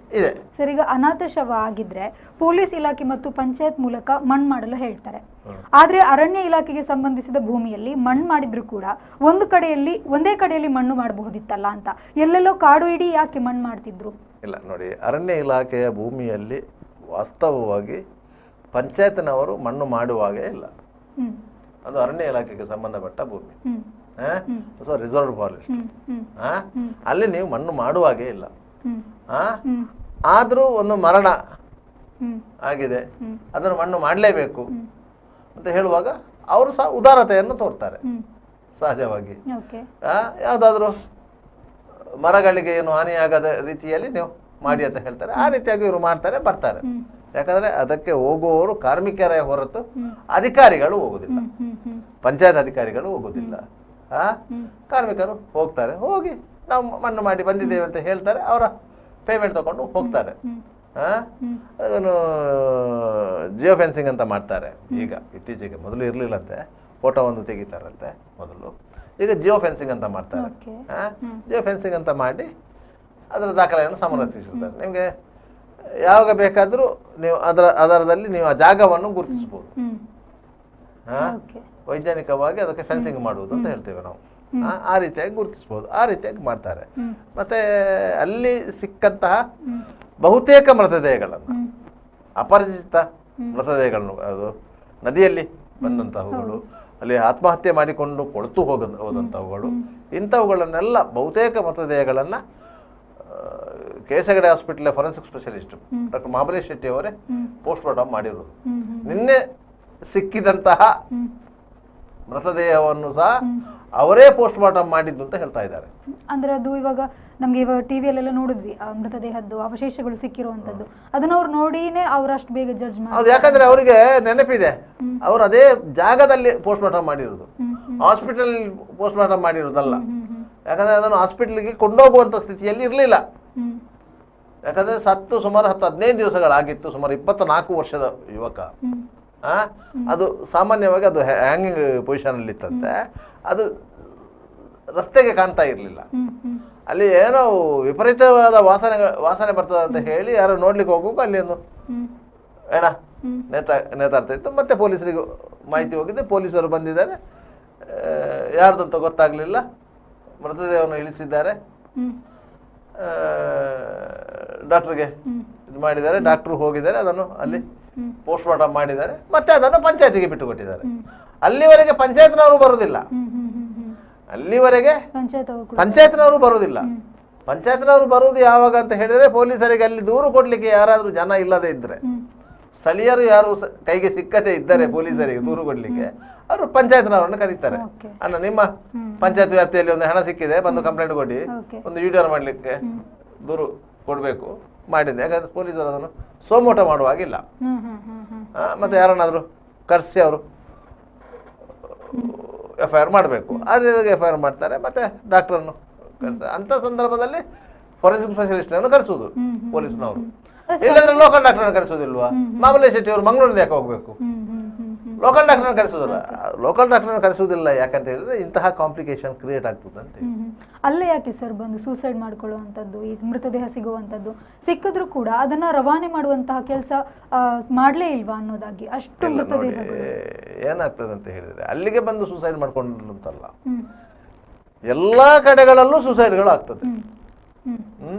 ಸರ್, ಈಗ ಅನಾಥ ಶವ ಆಗಿದ್ರೆ ಪೊಲೀಸ್ ಇಲಾಖೆ ಮತ್ತು ಪಂಚಾಯತ್ ಮೂಲಕ ಮಣ್ಣು ಮಾಡಲು ಹೇಳ್ತಾರೆ. ಆದ್ರೆ ಅರಣ್ಯ ಇಲಾಖೆಗೆ ಸಂಬಂಧಿಸಿದ ಭೂಮಿಯಲ್ಲಿ ಮಣ್ಣು ಮಾಡಿದ್ರು ಕೂಡ ಒಂದೇ ಕಡೆಯಲ್ಲಿ ಮಣ್ಣು ಮಾಡಬಹುದಿತ್ತಲ್ಲ ಅಂತ, ಎಲ್ಲೆಲ್ಲೋ ಕಾಡು ಇಡೀ ಯಾಕೆ ಮಣ್ಣು ಮಾಡ್ತಿದ್ರು? ಇಲ್ಲ ನೋಡಿ, ಅರಣ್ಯ ಇಲಾಖೆಯ ಭೂಮಿಯಲ್ಲಿ ವಾಸ್ತವವಾಗಿ ಪಂಚಾಯತ್ನವರು ಮಣ್ಣು ಮಾಡುವಾಗೇ ಇಲ್ಲ. ಅದು ಅರಣ್ಯ ಇಲಾಖೆಗೆ ಸಂಬಂಧಪಟ್ಟ ಭೂಮಿ, ರಿಸರ್ವ್ ಫಾರೆಸ್ಟ್. ಅಲ್ಲಿ ನೀವು ಮಣ್ಣು ಮಾಡುವಾಗೇ ಇಲ್ಲ. ಆದರೂ ಒಂದು ಮರಣ ಆಗಿದೆ, ಅದನ್ನು ಮಣ್ಣು ಮಾಡಲೇಬೇಕು ಅಂತ ಹೇಳುವಾಗ ಅವರು ಸಹ ಉದಾರತೆಯನ್ನು ತೋರ್ತಾರೆ ಸಹಜವಾಗಿ. ಯಾವುದಾದ್ರೂ ಮರಗಳಿಗೆ ಏನು ಹಾನಿಯಾಗದ ರೀತಿಯಲ್ಲಿ ನೀವು ಮಾಡಿ ಅಂತ ಹೇಳ್ತಾರೆ. ಆ ರೀತಿಯಾಗಿ ಇವರು ಮಾಡ್ತಾರೆ, ಬರ್ತಾರೆ. ಯಾಕಂದ್ರೆ ಅದಕ್ಕೆ ಹೋಗುವವರು ಕಾರ್ಮಿಕರೇ ಹೊರತು ಅಧಿಕಾರಿಗಳು ಹೋಗುದಿಲ್ಲ, ಪಂಚಾಯತ್ ಅಧಿಕಾರಿಗಳು ಹೋಗುದಿಲ್ಲ. ಕಾರ್ಮಿಕರು ಹೋಗ್ತಾರೆ, ಹೋಗಿ ನಾವು ಮಣ್ಣು ಮಾಡಿ ಬಂದಿದ್ದೇವೆ ಅಂತ ಹೇಳ್ತಾರೆ, ಅವರ ಪೇಮೆಂಟ್ ತಗೊಂಡು ಹೋಗ್ತಾರೆ. ಅದನ್ನು ಜಿಯೋ ಫೆನ್ಸಿಂಗ್ ಅಂತ ಮಾಡ್ತಾರೆ ಈಗ ಇತ್ತೀಚೆಗೆ. ಮೊದಲು ಇರಲಿಲ್ಲಂತೆ, ಫೋಟೋ ಒಂದು ತೆಗಿತಾರಂತೆ ಮೊದಲು, ಈಗ ಜಿಯೋ ಫೆನ್ಸಿಂಗ್ ಅಂತ ಮಾಡ್ತಾರೆ. ಜಿಯೋ ಫೆನ್ಸಿಂಗ್ ಅಂತ ಮಾಡಿ ಅದರ ದಾಖಲೆಯನ್ನು ಸಮರ್ಥಿಸಿರ್ತಾರೆ. ನಿಮಗೆ ಯಾವಾಗ ಬೇಕಾದರೂ ನೀವು ಅದರದಲ್ಲಿ ನೀವು ಆ ಜಾಗವನ್ನು ಗುರುತಿಸಬಹುದು. ವೈಜ್ಞಾನಿಕವಾಗಿ ಅದಕ್ಕೆ ಫೆನ್ಸಿಂಗ್ ಮಾಡುವುದು ಅಂತ ಹೇಳ್ತೇವೆ ನಾವು. ಆ ರೀತಿಯಾಗಿ ಗುರುತಿಸಬಹುದು, ಆ ರೀತಿಯಾಗಿ ಮಾಡ್ತಾರೆ. ಮತ್ತೆ ಅಲ್ಲಿ ಸಿಕ್ಕಂತಹ ಬಹುತೇಕ ಮೃತದೇಹಗಳನ್ನು, ಅಪರಿಚಿತ ಮೃತದೇಹಗಳನ್ನು, ಅದು ನದಿಯಲ್ಲಿ ಬಂದಂತಹವುಗಳು, ಅಲ್ಲಿ ಆತ್ಮಹತ್ಯೆ ಮಾಡಿಕೊಂಡು ಕೊಳೆತು ಹೋದಂಥವುಗಳು, ಇಂಥವುಗಳನ್ನೆಲ್ಲ ಬಹುತೇಕ ಮೃತದೇಹಗಳನ್ನು ಕೇಸಗಡೆ hospital forensic specialist doctor Mahabalesh Shetty ಅವರೇ ಪೋಸ್ಟ್ ಮಾರ್ಟಮ್ ಮಾಡಿರೋದು. ನಿನ್ನೆ ಸಿಕ್ಕಿದಂತಹ ಮೃತದೇಹವನ್ನು ಸಹ ಅವರೇ ಪೋಸ್ಟ್ ಮಾರ್ಟಮ್ ಮಾಡಿದ್ದು ಅಂತ ಹೇಳ್ತಾ ಇದ್ದಾರೆ. ಅಂದ್ರೆ ಅದು ಇವಾಗ ಟಿವಿಯಲ್ಲೆಲ್ಲ ನೋಡಿದ್ವಿ, ಮೃತದೇಹದ್ದು ಅವಶೇಷಗಳು ಸಿಕ್ಕಿರುವಂತದ್ದು, ಅದನ್ನ ಅವ್ರು ನೋಡಿನೇ ಅವರಷ್ಟು ಬೇಗ ಜಡ್ಜ್ ಮಾಡಿ. ಹೌದು, ಯಾಕಂದ್ರೆ ಅವರಿಗೆ ನೆನಪಿದೆ, ಅವರು ಅದೇ ಜಾಗದಲ್ಲಿ ಪೋಸ್ಟ್ ಮಾರ್ಟಮ್ ಮಾಡಿರೋದು, ಹಾಸ್ಪಿಟಲ್ ಪೋಸ್ಟ್ ಮಾರ್ಟಮ್ ಮಾಡಿರೋದಲ್ಲ. ಯಾಕಂದ್ರೆ ಅದನ್ನು ಹಾಸ್ಪಿಟಲ್ಗೆ ಕೊಂಡೋಗುವಂತ ಸ್ಥಿತಿಯಲ್ಲಿ ಇರಲಿಲ್ಲ. ಯಾಕಂದ್ರೆ ಸತ್ತು ಸುಮಾರು 10-15 ದಿವಸಗಳಾಗಿತ್ತು. ಸುಮಾರು 24 ವರ್ಷದ ಯುವಕ. ಅದು ಸಾಮಾನ್ಯವಾಗಿ ಅದು ಹ್ಯಾಂಗಿಂಗ್ ಪೊಸಿಷನ್ ಅಲ್ಲಿ ಇತ್ತಂತೆ. ಅದು ರಸ್ತೆಗೆ ಕಾಣ್ತಾ ಇರಲಿಲ್ಲ. ಅಲ್ಲಿ ಏನೋ ವಿಪರೀತವಾದ ವಾಸನೆ ಬರ್ತದೆ ಅಂತ ಹೇಳಿ ಯಾರೋ ನೋಡ್ಲಿಕ್ಕೆ ಹೋಗುವಾಗ ಅಲ್ಲಿ ಒಂದು ಏನ ನೇತಾಡ್ತಾ ಇತ್ತು. ಮತ್ತೆ ಪೊಲೀಸರಿಗೆ ಮಾಹಿತಿ ಹೋಗಿದೆ, ಪೊಲೀಸರು ಬಂದಿದ್ದಾರೆ, ಯಾರ್ದಂತ ಗೊತ್ತಾಗ್ಲಿಲ್ಲ, ಮೃತದೇಹವನ್ನು ಇಳಿಸಿದ್ದಾರೆ, ಡಾಕ್ಟರ್ಗೆ ಇದು ಮಾಡಿದ್ದಾರೆ, ಡಾಕ್ಟರ್ ಹೋಗಿದ್ದಾರೆ, ಅದನ್ನು ಅಲ್ಲಿ ಪೋಸ್ಟ್ ಮಾರ್ಟಮ್ ಮಾಡಿದ್ದಾರೆ, ಮತ್ತೆ ಅದನ್ನು ಪಂಚಾಯತಿಗೆ ಬಿಟ್ಟು ಕೊಟ್ಟಿದ್ದಾರೆ. ಅಲ್ಲಿವರೆಗೆ ಪಂಚಾಯತ್ನವರು ಬರುವುದಿಲ್ಲ, ಅಲ್ಲಿವರೆಗೆ ಪಂಚಾಯತ್ನವರು ಬರುವುದಿಲ್ಲ. ಪಂಚಾಯತ್ನವರು ಬರುವುದು ಯಾವಾಗ ಅಂತ ಹೇಳಿದ್ರೆ ಪೊಲೀಸರಿಗೆ ಅಲ್ಲಿ ದೂರು ಕೊಡ್ಲಿಕ್ಕೆ ಯಾರಾದ್ರೂ ಜನ ಇಲ್ಲದೆ ಇದ್ರೆ, ಸ್ಥಳೀಯರು ಯಾರು ಕೈಗೆ ಸಿಕ್ಕದೆ ಇದ್ದಾರೆ ಪೊಲೀಸರಿಗೆ ದೂರು ಕೊಡ್ಲಿಕ್ಕೆ, ಅವರು ಪಂಚಾಯತ್ನವರನ್ನು ಕರೀತಾರೆ. ಅಲ್ಲ, ನಿಮ್ಮ ಪಂಚಾಯತ್ ವ್ಯಾಪ್ತಿಯಲ್ಲಿ ಒಂದು ಹಣ ಸಿಕ್ಕಿದೆ, ಬಂದು ಕಂಪ್ಲೇಂಟ್ ಕೊಡಿ, ಒಂದು ಯುಡಿಆರ್ ಮಾಡ್ಲಿಕ್ಕೆ ದೂರು ಕೊಡಬೇಕು ಮಾಡಿದೆ. ಯಾಕಂದ್ರೆ ಪೊಲೀಸರು ಅದನ್ನು ಸೋಮೋಟ ಮಾಡುವಾಗಿಲ್ಲ. ಮತ್ತೆ ಯಾರನ್ನಾದ್ರೂ ಕರೆಸಿ ಅವರು FIR ಮಾಡಬೇಕು, ಅದೇ FIR ಮಾಡ್ತಾರೆ, ಮತ್ತೆ ಡಾಕ್ಟರನ್ನು ಕರೆಸ್ತಾರೆ. ಅಂತ ಸಂದರ್ಭದಲ್ಲಿ ಫೊರೆನ್ಸಿಕ್ ಸ್ಪೆಷಲಿಸ್ಟನ್ನು ಕರೆಸುವುದು ಪೊಲೀಸ್ನವರು. ಇಲ್ಲಾಂದ್ರೆ ಲೋಕಲ್ ಡಾಕ್ಟರ್ನ ಕರೆಸೋದಿಲ್ವಾ? ಮಹಾಬಲೇಶ್ ಶೆಟ್ಟಿ ಅವರು ಮಂಗಳೂರಿಂದ ಯಾಕೆ ಹೋಗ್ಬೇಕು? ಲೋಕಲ್ ಡಾಕ್ಟರ್ನ ಕರೆಸೋದಿಲ್ಲ. ಲೋಕಲ್ ಡಾಕ್ಟರ್ನ ಕರೆಸೋದಿಲ್ಲ ಯಾಕಂತ ಹೇಳಿದ್ರೆ ಇಂತಹ ಕಾಂಪ್ಲಿಕೇಶನ್ ಕ್ರಿಯೇಟ್ ಆಗ್ತದೆ ಅಂತ. ಅಲ್ಲೇ ಯಾಕೆ ಸರ್ ಬಂದು ಸೂಸೈಡ್ ಮಾಡ್ಕೊಳ್ಳುವಂಥದ್ದು, ಈ ಮೃತದೇಹ ಸಿಗುವಂಥದ್ದು, ಸಿಕ್ಕಿದ್ರು ಕೂಡ ಅದನ್ನ ರವಾನೆ ಮಾಡುವಂತಹ ಕೆಲಸ ಮಾಡ್ಲೇ ಇಲ್ವಾ ಅನ್ನೋದಾಗಿ ಅಷ್ಟು ಮೃತದೇಹ ಏನಾಗ್ತದೆ ಅಂತ ಹೇಳಿದ್ರೆ, ಅಲ್ಲಿಗೆ ಬಂದು ಸೂಸೈಡ್ ಮಾಡ್ಕೊಂಡಂತಲ್ಲ, ಎಲ್ಲಾ ಕಡೆಗಳಲ್ಲೂ ಸೂಸೈಡ್ಗಳು ಆಗ್ತದೆ.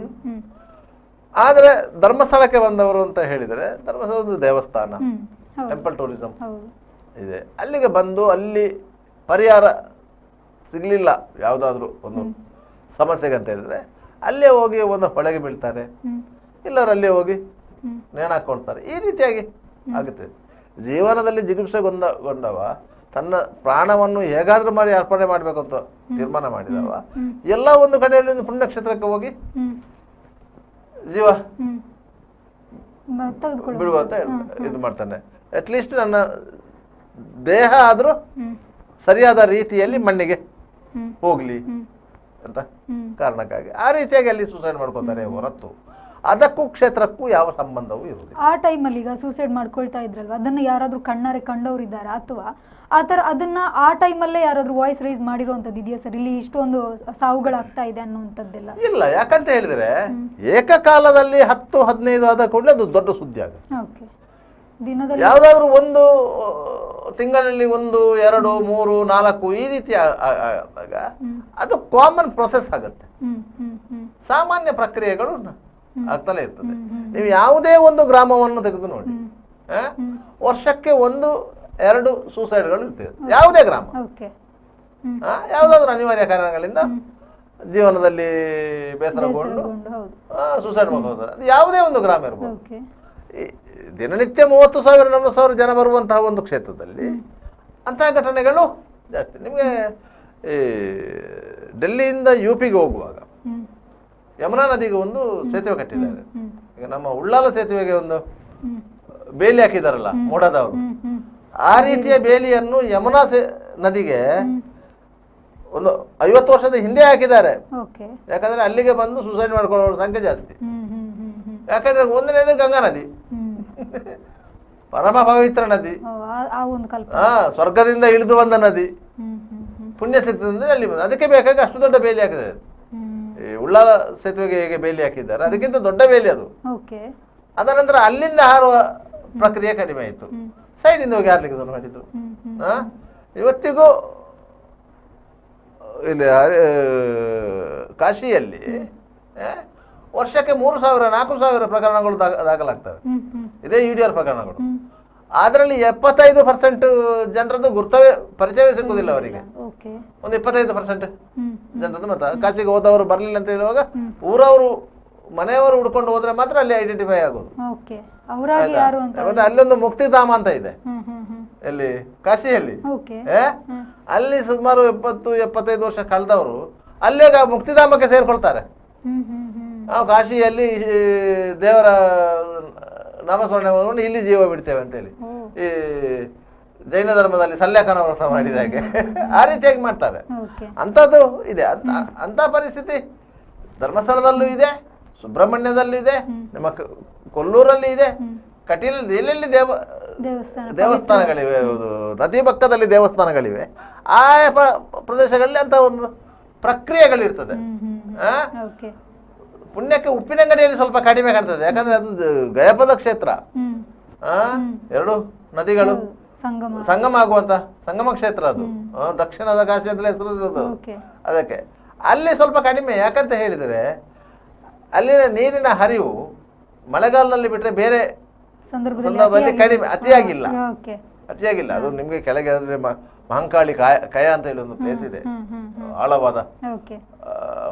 ಆದ್ರೆ ಧರ್ಮಸ್ಥಳಕ್ಕೆ ಬಂದವರು ಅಂತ ಹೇಳಿದರೆ, ಧರ್ಮಸ್ಥಳ ಒಂದು ದೇವಸ್ಥಾನ, ಟೆಂಪಲ್ ಟೂರಿಸಂ ಇದೆ. ಅಲ್ಲಿಗೆ ಬಂದು ಅಲ್ಲಿ ಪರಿಹಾರ ಸಿಗ್ಲಿಲ್ಲ ಯಾವುದಾದ್ರೂ ಒಂದು ಸಮಸ್ಯೆಗೆ ಅಂತ ಹೇಳಿದ್ರೆ, ಅಲ್ಲೇ ಹೋಗಿ ಒಂದು ಹೊಳೆಗೆ ಬೀಳ್ತಾರೆ, ಇಲ್ಲರು ಅಲ್ಲೇ ಹೋಗಿ ನೇಣಾಕೊಳ್ತಾರೆ. ಈ ರೀತಿಯಾಗಿ ಆಗುತ್ತೆ. ಜೀವನದಲ್ಲಿ ಜಿಗುಪ್ಸೆಗೊಂಡವ ತನ್ನ ಪ್ರಾಣವನ್ನು ಹೇಗಾದ್ರೂ ಮಾಡಿ ಅರ್ಪಣೆ ಮಾಡಬೇಕು ಅಂತ ತೀರ್ಮಾನ ಮಾಡಿದವ ಎಲ್ಲ ಒಂದು ಕಡೆಯಲ್ಲಿ ಪುಣ್ಯಕ್ಷೇತ್ರಕ್ಕೆ ಹೋಗಿ ಜೀವ ತೆಗೆದುಕೊಳ್ಳುವ ಬಿಡುವ ಅಂತ ಇದು ಮಾಡ್ತಾನೆ. ಅಟ್ಲೀಸ್ಟ್ ನನ್ನ ದೇಹ ಆದರೂ ಸರಿಯಾದ ರೀತಿಯಲ್ಲಿ ಮಣ್ಣಿಗೆ ಹೋಗ್ಲಿ ಅಂತ ಕಾರಣಕ್ಕಾಗಿ ಆ ರೀತಿಯಾಗಿ ಅಲ್ಲಿ ಸೂಸೈಡ್ ಮಾಡ್ಕೋತಾರೆ ಹೊರತು ಅದಕ್ಕೂ ಕ್ಷೇತ್ರಕ್ಕೂ ಯಾವ ಸಂಬಂಧವೂ ಇರುವುದಿಲ್ಲ. ಆ ಟೈಮಲ್ಲಿ ಈಗ ಸೂಸೈಡ್ ಮಾಡ್ಕೊಳ್ತಾ ಇದ್ರಲ್ವ, ಅದನ್ನ ಯಾರಾದ್ರೂ ಕಣ್ಣಾರೆ ಕಂಡವರಿದ್ದಾರಾ ಅಥವಾ ಆ ಥರ ಅದನ್ನ ಆ ಟೈಮಲ್ಲೇ ಯಾರಾದ್ರೂ ವಾಯ್ಸ್ ರೈಸ್ ಮಾಡಿರುವಂಥದ್ದು ಇದೆಯಾ ಸರ್, ಇಲ್ಲಿ ಇಷ್ಟೊಂದು ಸಾವುಗಳಾಗ್ತಾ ಇದೆ ಅನ್ನುವಂಥದ್ದೆಲ್ಲ? ಇಲ್ಲ, ಯಾಕಂತ ಹೇಳಿದ್ರೆ ಏಕಕಾಲದಲ್ಲಿ 10-15 ಆದ ಕೂಡಲೇ ಅದು ದೊಡ್ಡ ಸುದ್ದಿ ಆಗುತ್ತೆ. ಓಕೆ, ದಿನದಲ್ಲಿ ಯಾವುದಾದ್ರೂ ಒಂದು ತಿಂಗಳಲ್ಲಿ 1, 2, 3, 4 ಈ ರೀತಿ ಆದಾಗ ಅದು ಕಾಮನ್ ಪ್ರೊಸೆಸ್ ಆಗುತ್ತೆ. ಸಾಮಾನ್ಯ ಪ್ರಕ್ರಿಯೆಗಳು ಆಗ್ತಲೇ ಇರ್ತದೆ. ನೀವು ಯಾವುದೇ ಒಂದು ಗ್ರಾಮವನ್ನು ತೆಗೆದು ನೋಡಿ, ವರ್ಷಕ್ಕೆ 1-2 ಸೂಸೈಡ್ಗಳು ಇರ್ತದೆ. ಯಾವುದೇ ಗ್ರಾಮ, ಯಾವುದಾದ್ರೂ ಅನಿವಾರ್ಯ ಕಾರಣಗಳಿಂದ ಜೀವನದಲ್ಲಿ ಬೇಸರಗೊಂಡು ಸೂಸೈಡ್ ಮಾಡ್ಕೋತಾರೆ. ಅದು ಯಾವುದೇ ಒಂದು ಗ್ರಾಮ ಇರ್ಬೋದು. ದಿನನಿತ್ಯ 30,000-40,000 ಜನ ಬರುವಂತಹ ಒಂದು ಕ್ಷೇತ್ರದಲ್ಲಿ ಅಂತಹ ಘಟನೆಗಳು ಜಾಸ್ತಿ. ನಿಮಗೆ ಈ ಡೆಲ್ಲಿಯಿಂದ UPಗೆ ಹೋಗುವಾಗ ಯಮುನಾ ನದಿಗೆ ಒಂದು ಸೇತುವೆ ಕಟ್ಟಿದ್ದಾರೆ. ಈಗ ನಮ್ಮ ಉಳ್ಳಾಲ ಸೇತುವೆಗೆ ಒಂದು ಬೇಲಿ ಹಾಕಿದಾರಲ್ಲ ಮೂಡದವರು, ಆ ರೀತಿಯ ಬೇಲಿಯನ್ನು ಯಮುನಾ ನದಿಗೆ ಒಂದು 50 ವರ್ಷದ ಹಿಂದೆ ಹಾಕಿದ್ದಾರೆ. ಯಾಕಂದ್ರೆ ಅಲ್ಲಿಗೆ ಬಂದು ಸೂಸೈಡ್ ಮಾಡ್ಕೊಳ್ಳೋರ ಸಂಖ್ಯೆ ಜಾಸ್ತಿ. ಯಾಕಂದ್ರೆ ಒಂದನೇದು ಗಂಗಾ ನದಿ, ಪರಮ ಪವಿತ್ರ ನದಿ, ಸ್ವರ್ಗದಿಂದ ಇಳಿದು ಬಂದ ನದಿ, ಪುಣ್ಯ ಸಿಗ್ತದೆ ಅಲ್ಲಿ ಬಂದು. ಅದಕ್ಕೆ ಬೇಕಾಗಿ ಅಷ್ಟು ದೊಡ್ಡ ಬೇಲಿ ಹಾಕಿದ್ದಾರೆ. ಈ ಉಳ್ಳಾಲ ಸೇತುವೆಗೆ ಹೇಗೆ ಬೇಲಿ ಹಾಕಿದ್ದಾರೆ ಅದಕ್ಕಿಂತ ದೊಡ್ಡ ಬೇಲಿ ಅದು. ಅದರ ನಂತರ ಅಲ್ಲಿಂದ ಹಾರುವ ಪ್ರಕ್ರಿಯೆ ಕಡಿಮೆ ಆಯಿತು, ಸೈಡಿಂದ ಹೋಗಿ ಹಾರ್ಲಿಕ್ಕೆ ಮಾಡಿದ್ರು. ಇವತ್ತಿಗೂ ಇಲ್ಲಿ ಕಾಶಿಯಲ್ಲಿ ವರ್ಷಕ್ಕೆ 3,000-4,000 ಪ್ರಕರಣಗಳು ದಾಖಲಾಗ್ತವೆ. ಇದೇ UDR ಪ್ರಕರಣಗಳು. ಅದರಲ್ಲಿ 75% ಜನರದ್ದು ಗುರ್ತವೇ ಪರಿಚಯವೇ ಸಿಕ್ಕುದಿಲ್ಲ ಅವರಿಗೆ. ಒಂದು 25% ಜನರದ್ದು ಮತ್ತೆ ಕಾಶಿಗೆ ಹೋದವರು ಬರಲಿಲ್ಲ ಅಂತ ಹೇಳುವಾಗ ಊರವರು ಮನೆಯವರು ಹುಡ್ಕೊಂಡು ಹೋದ್ರೆ ಮಾತ್ರ ಅಲ್ಲಿ ಐಡೆಂಟಿಫೈ ಆಗೋದು. ಅಲ್ಲೊಂದು ಮುಕ್ತಿಧಾಮ ಅಂತ ಇದೆ ಎಲ್ಲಿ ಕಾಶಿಯಲ್ಲಿ. ಅಲ್ಲಿ ಸುಮಾರು 70-75 ವರ್ಷ ಕಳೆದವರು ಅಲ್ಲೇ ಮುಕ್ತಿಧಾಮಕ್ಕೆ ಸೇರ್ಕೊಳ್ತಾರೆ. ನಾವು ಕಾಶಿಯಲ್ಲಿ ದೇವರ ನಾಮಸ್ಮರಣೆ ಮಾಡ್ಕೊಂಡು ಇಲ್ಲಿ ಜೀವ ಬಿಡ್ತೇವೆ ಅಂತೇಳಿ ಈ ಜೈನ ಧರ್ಮದಲ್ಲಿ ಸಲ್ಯಾಕನ ವ್ರತ ಮಾಡಿದ ಹಾಗೆ ಆ ರೀತಿಯಾಗಿ ಮಾಡ್ತಾರೆ. ಅಂಥದ್ದು ಇದೆ. ಅಂಥ ಪರಿಸ್ಥಿತಿ ಧರ್ಮಸ್ಥಳದಲ್ಲೂ ಇದೆ, ಸುಬ್ರಹ್ಮಣ್ಯದಲ್ಲೂ ಇದೆ, ನಿಮ್ಮ ಕೊಲ್ಲೂರಲ್ಲಿ ಇದೆ, ಕಟೀಲಲ್ಲಿ ಎಲ್ಲೆಲ್ಲಿ ದೇವಸ್ಥಾನಗಳಿವೆ, ನದಿ ಪಕ್ಕದಲ್ಲಿ ದೇವಸ್ಥಾನಗಳಿವೆ. ಆಯಾ ಪ್ರದೇಶಗಳಲ್ಲಿ ಅಂತ ಒಂದು ಪ್ರಕ್ರಿಯೆಗಳಿರ್ತದೆ. ಪುಣ್ಯಕ್ಕೆ ಉಪ್ಪಿನಂಗಡಿಯಲ್ಲಿ ಸ್ವಲ್ಪ ಕಡಿಮೆ ಕಾಣ್ತದೆ, ಯಾಕಂದ್ರೆ ಅದು ಗಯಪದ ಕ್ಷೇತ್ರ. 2 ನದಿಗಳು ಸಂಗಮ ಆಗುವಂತ ಸಂಗಮ ಕ್ಷೇತ್ರ ಅದು. ದಕ್ಷಿಣದ ಕಾಶಿ ಅಂತಲೇ ಹೆಸರು ಇರೋದು ಅದಕ್ಕೆ. ಅಲ್ಲಿ ಸ್ವಲ್ಪ ಕಡಿಮೆ. ಯಾಕಂತ ಹೇಳಿದರೆ ಅಲ್ಲಿನ ನೀರಿನ ಹರಿವು ಮಳೆಗಾಲದಲ್ಲಿ ಬಿಟ್ಟರೆ ಬೇರೆ ಸಂದರ್ಭದಲ್ಲಿ ಕಡಿಮೆ, ಅತಿಯಾಗಿಲ್ಲ. ಅದು ನಿಮಗೆ ಕೆಳಗೆ ಅಂದ್ರೆ ಮಹಂಕಾಳಿ ಕಯ ಅಂತ ಹೇಳಿ ಒಂದು ಪ್ಲೇಸ್ ಇದೆ, ಆಳವಾದ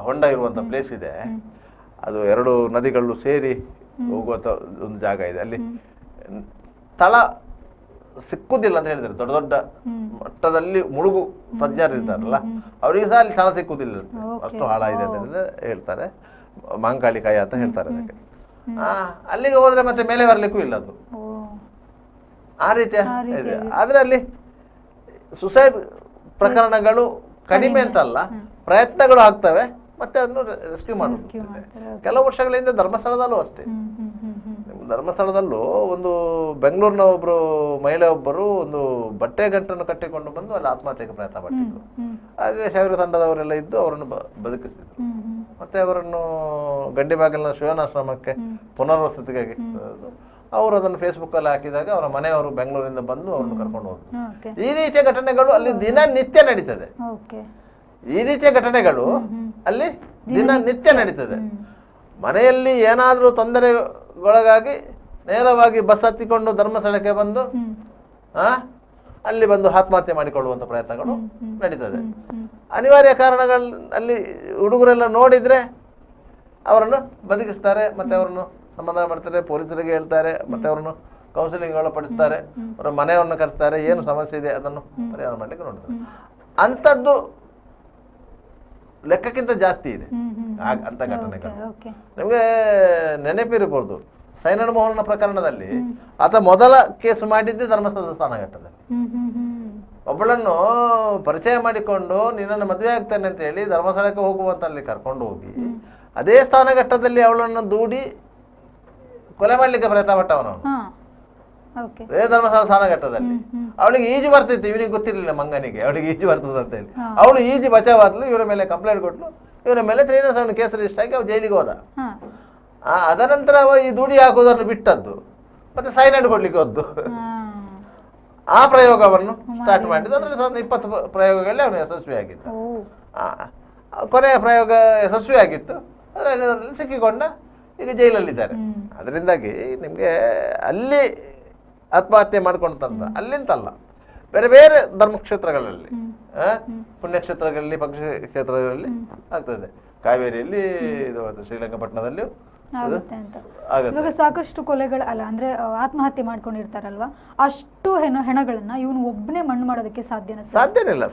ಹೊಂಡ ಇರುವಂತ ಪ್ಲೇಸ್ ಇದೆ. ಅದು 2 ನದಿಗಳು ಸೇರಿ ಹೋಗುವಂತ ಒಂದು ಜಾಗ ಇದೆ. ಅಲ್ಲಿ ತಳ ಸಿಕ್ಕುದಿಲ್ಲ ಅಂತ ಹೇಳಿದ್ದಾರೆ. ದೊಡ್ಡ ದೊಡ್ಡ ಮಟ್ಟದಲ್ಲಿ ಮುಳುಗು ತಜ್ಞರು ಇರ್ತಾರಲ್ಲ, ಅವರಿಗೆ ಸಹ ಅಲ್ಲಿ ತಳ ಸಿಕ್ಕುದಿಲ್ಲ, ಅಷ್ಟು ಹಾಳ ಇದೆ ಅಂತ ಹೇಳ್ತಾರೆ. ಮಹಂಕಾಳಿ ಕಾಯ ಅಂತ ಹೇಳ್ತಾರೆ ಅದಕ್ಕೆ. ಅಲ್ಲಿಗೆ ಹೋದ್ರೆ ಮತ್ತೆ ಮೇಲೆ ಬರ್ಲಿಕ್ಕೂ ಇಲ್ಲ ಅದು, ಆ ರೀತಿಯ ಇದೆ. ಆದ್ರೆ ಅಲ್ಲಿ ಸುಸೈಡ್ ಪ್ರಕರಣಗಳು ಕಡಿಮೆ ಅಂತಲ್ಲ, ಪ್ರಯತ್ನಗಳು ಆಗ್ತವೆ, ಮತ್ತೆ ಅದನ್ನು ರೆಸ್ಕ್ಯೂ ಮಾಡೋದು. ಕೆಲವು ವರ್ಷಗಳಿಂದ ಧರ್ಮಸ್ಥಳದಲ್ಲೂ ಅಷ್ಟೇ. ಧರ್ಮಸ್ಥಳದಲ್ಲೂ ಒಂದು ಬೆಂಗಳೂರಿನ ಮಹಿಳೆ ಒಬ್ಬರು ಒಂದು ಬಟ್ಟೆ ಗಂಟನ್ನು ಕಟ್ಟಿಕೊಂಡು ಬಂದು ಅಲ್ಲಿ ಆತ್ಮಹತ್ಯೆಗೆ ಪ್ರಯತ್ನ ಪಟ್ಟಿದ್ರು. ಹಾಗೆ ಶೈವ ತಂಡದವರೆಲ್ಲ ಇದ್ದು ಅವರನ್ನು ಬದುಕಿಸಿದ್ರು. ಮತ್ತೆ ಅವರನ್ನು ಗಂಡಿಬಾಗಿಲಿನ ಶಿವನಾಶ್ರಮಕ್ಕೆ ಪುನರ್ವಸತಿಗಾಗಿ ಅವರು ಅದನ್ನು ಫೇಸ್ಬುಕ್ ಅಲ್ಲಿ ಹಾಕಿದಾಗ ಅವರ ಮನೆಯವರು ಬೆಂಗಳೂರಿಂದ ಬಂದು ಅವ್ರನ್ನು ಕರ್ಕೊಂಡು ಹೋದ್ರು. ಈ ರೀತಿಯ ಘಟನೆಗಳು ಅಲ್ಲಿ ದಿನನಿತ್ಯ ನಡೀತದೆ. ಈ ರೀತಿಯ ಘಟನೆಗಳು ಅಲ್ಲಿ ದಿನನಿತ್ಯ ನಡೀತದೆ. ಮನೆಯಲ್ಲಿ ಏನಾದರೂ ತೊಂದರೆಗೊಳಗಾಗಿ ನೇರವಾಗಿ ಬಸ್ ಹತ್ತಿಕೊಂಡು ಧರ್ಮಸ್ಥಳಕ್ಕೆ ಬಂದು ಅಲ್ಲಿ ಬಂದು ಆತ್ಮಹತ್ಯೆ ಮಾಡಿಕೊಳ್ಳುವಂಥ ಪ್ರಯತ್ನಗಳು ನಡೀತದೆ. ಅನಿವಾರ್ಯ ಕಾರಣಗಳಲ್ಲಿ ಹುಡುಗರೆಲ್ಲ ನೋಡಿದ್ರೆ ಅವರನ್ನು ಬದುಕಿಸ್ತಾರೆ, ಮತ್ತೆ ಅವರನ್ನು ಸಮಾಧಾನ ಮಾಡ್ತಾರೆ, ಪೊಲೀಸರಿಗೆ ಹೇಳ್ತಾರೆ, ಮತ್ತೆ ಅವರನ್ನು ಕೌನ್ಸಿಲಿಂಗ್ ಒಳಪಡಿಸ್ತಾರೆ, ಅವರ ಮನೆಯನ್ನು ಕರೆಸ್ತಾರೆ, ಏನು ಸಮಸ್ಯೆ ಇದೆ ಅದನ್ನು ಪರಿಹಾರ ಮಾಡಲಿಕ್ಕೆ ನೋಡ್ತಾರೆ. ಅಂಥದ್ದು ಲೆಕ್ಕಕ್ಕಿಂತ ಜಾಸ್ತಿ ಇದೆ ಅಂತ ಘಟನೆಗಳು. ನಿಮಗೆ ನೆನಪಿರ್ಬೋದು, ಸೈನಡ್ ಮೋಹನ ಪ್ರಕರಣದಲ್ಲಿ ಆತ ಮೊದಲ ಕೇಸು ಮಾಡಿದ್ದೆ ಧರ್ಮಸ್ಥಳದ ಸ್ನಾನಘಟ್ಟದಲ್ಲಿ. ಒಬ್ಬಳನ್ನು ಪರಿಚಯ ಮಾಡಿಕೊಂಡು ನಿನ್ನನ್ನು ಮದುವೆ ಆಗ್ತೇನೆ ಅಂತ ಹೇಳಿ ಧರ್ಮಸ್ಥಳಕ್ಕೆ ಹೋಗುವಂತಲ್ಲಿ ಕರ್ಕೊಂಡು ಹೋಗಿ ಅದೇ ಸ್ನಾನಘಟ್ಟದಲ್ಲಿ ಅವಳನ್ನು ದೂಡಿ ಕೊಲೆ ಮಾಡ್ಲಿಕ್ಕೆ ಪ್ರಯತ್ನ ಪಟ್ಟವನು. ಅದೇ ಧರ್ಮಸ್ಥಳ ಸ್ನಾನಘಟ್ಟದಲ್ಲಿ ಅವಳಿಗೆ ಈಜು ಬರ್ತಿತ್ತು, ಇವನಿಗೆ ಗೊತ್ತಿರಲಿಲ್ಲ ಮಂಗನಿಗೆ ಅವಳಿಗೆ ಈಜು ಬರ್ತದೆ ಅಂತ ಹೇಳಿ. ಅವಳು ಈಜು ಬಚಾವಾದ್ಲು, ಇವರ ಮೇಲೆ ಕಂಪ್ಲೇಂಟ್ ಕೊಟ್ಲು, ಇವರ ಮೇಲೆ 307 ಕೇಸ್ ರಿಜಿಸ್ಟರ್ ಆಗಿ ಅವ ಜೈಲಿಗೆ ಹೋದ. ಅದನಂತರ ಅವ ಈ ದೂಡಿ ಹಾಕುವುದನ್ನು ಬಿಟ್ಟದ್ದು, ಮತ್ತೆ ಸೈನೈಡ್ ಕೊಡ್ಲಿಕ್ಕೆ ಹೋದ್ದು. ಆ ಪ್ರಯೋಗವನ್ನು ಸ್ಟಾರ್ಟ್ ಮಾಡಿದ್ದು. ಅದರಲ್ಲಿ 20 ಪ್ರಯೋಗಗಳಲ್ಲಿ ಅವನು ಯಶಸ್ವಿಯಾಗಿದ್ದ. ಕೊನೆಯ ಪ್ರಯೋಗ ಯಶಸ್ವಿಯಾಗಿತ್ತು, ಅದರಲ್ಲಿ ಸಿಕ್ಕಿಕೊಂಡ, ಈಗ ಜೈಲಲ್ಲಿದ್ದಾರೆ. ಅದರಿಂದಾಗಿ ನಿಮಗೆ ಅಲ್ಲಿ ಆತ್ಮಹತ್ಯೆ ಮಾಡ್ಕೊಂತಂದ ಅಲ್ಲಿಂತಲ್ಲ, ಬೇರೆ ಬೇರೆ ಧರ್ಮಕ್ಷೇತ್ರಗಳಲ್ಲಿ, ಪುಣ್ಯಕ್ಷೇತ್ರಗಳಲ್ಲಿ, ಪಕ್ಷಕ್ಷೇತ್ರಗಳಲ್ಲಿ ಆಗ್ತದೆ. ಕಾವೇರಿಯಲ್ಲಿ, ಇದು ಶ್ರೀರಂಗಪಟ್ಟಣದಲ್ಲಿ ಇವಾಗ ಸಾಕಷ್ಟು ಕೊಲೆಗಳು ಅಲ್ಲ ಅಂದ್ರೆ ಆತ್ಮಹತ್ಯೆ ಮಾಡ್ಕೊಂಡಿರ್ತಾರಲ್ವಾ, ಅಷ್ಟು ಹೆಣಗಳನ್ನ ಇವನು ಒಬ್ಬನೇ ಮಣ್ಣು ಮಾಡೋದಕ್ಕೆ ಸಾಧ್ಯನೇ ಇಲ್ಲ.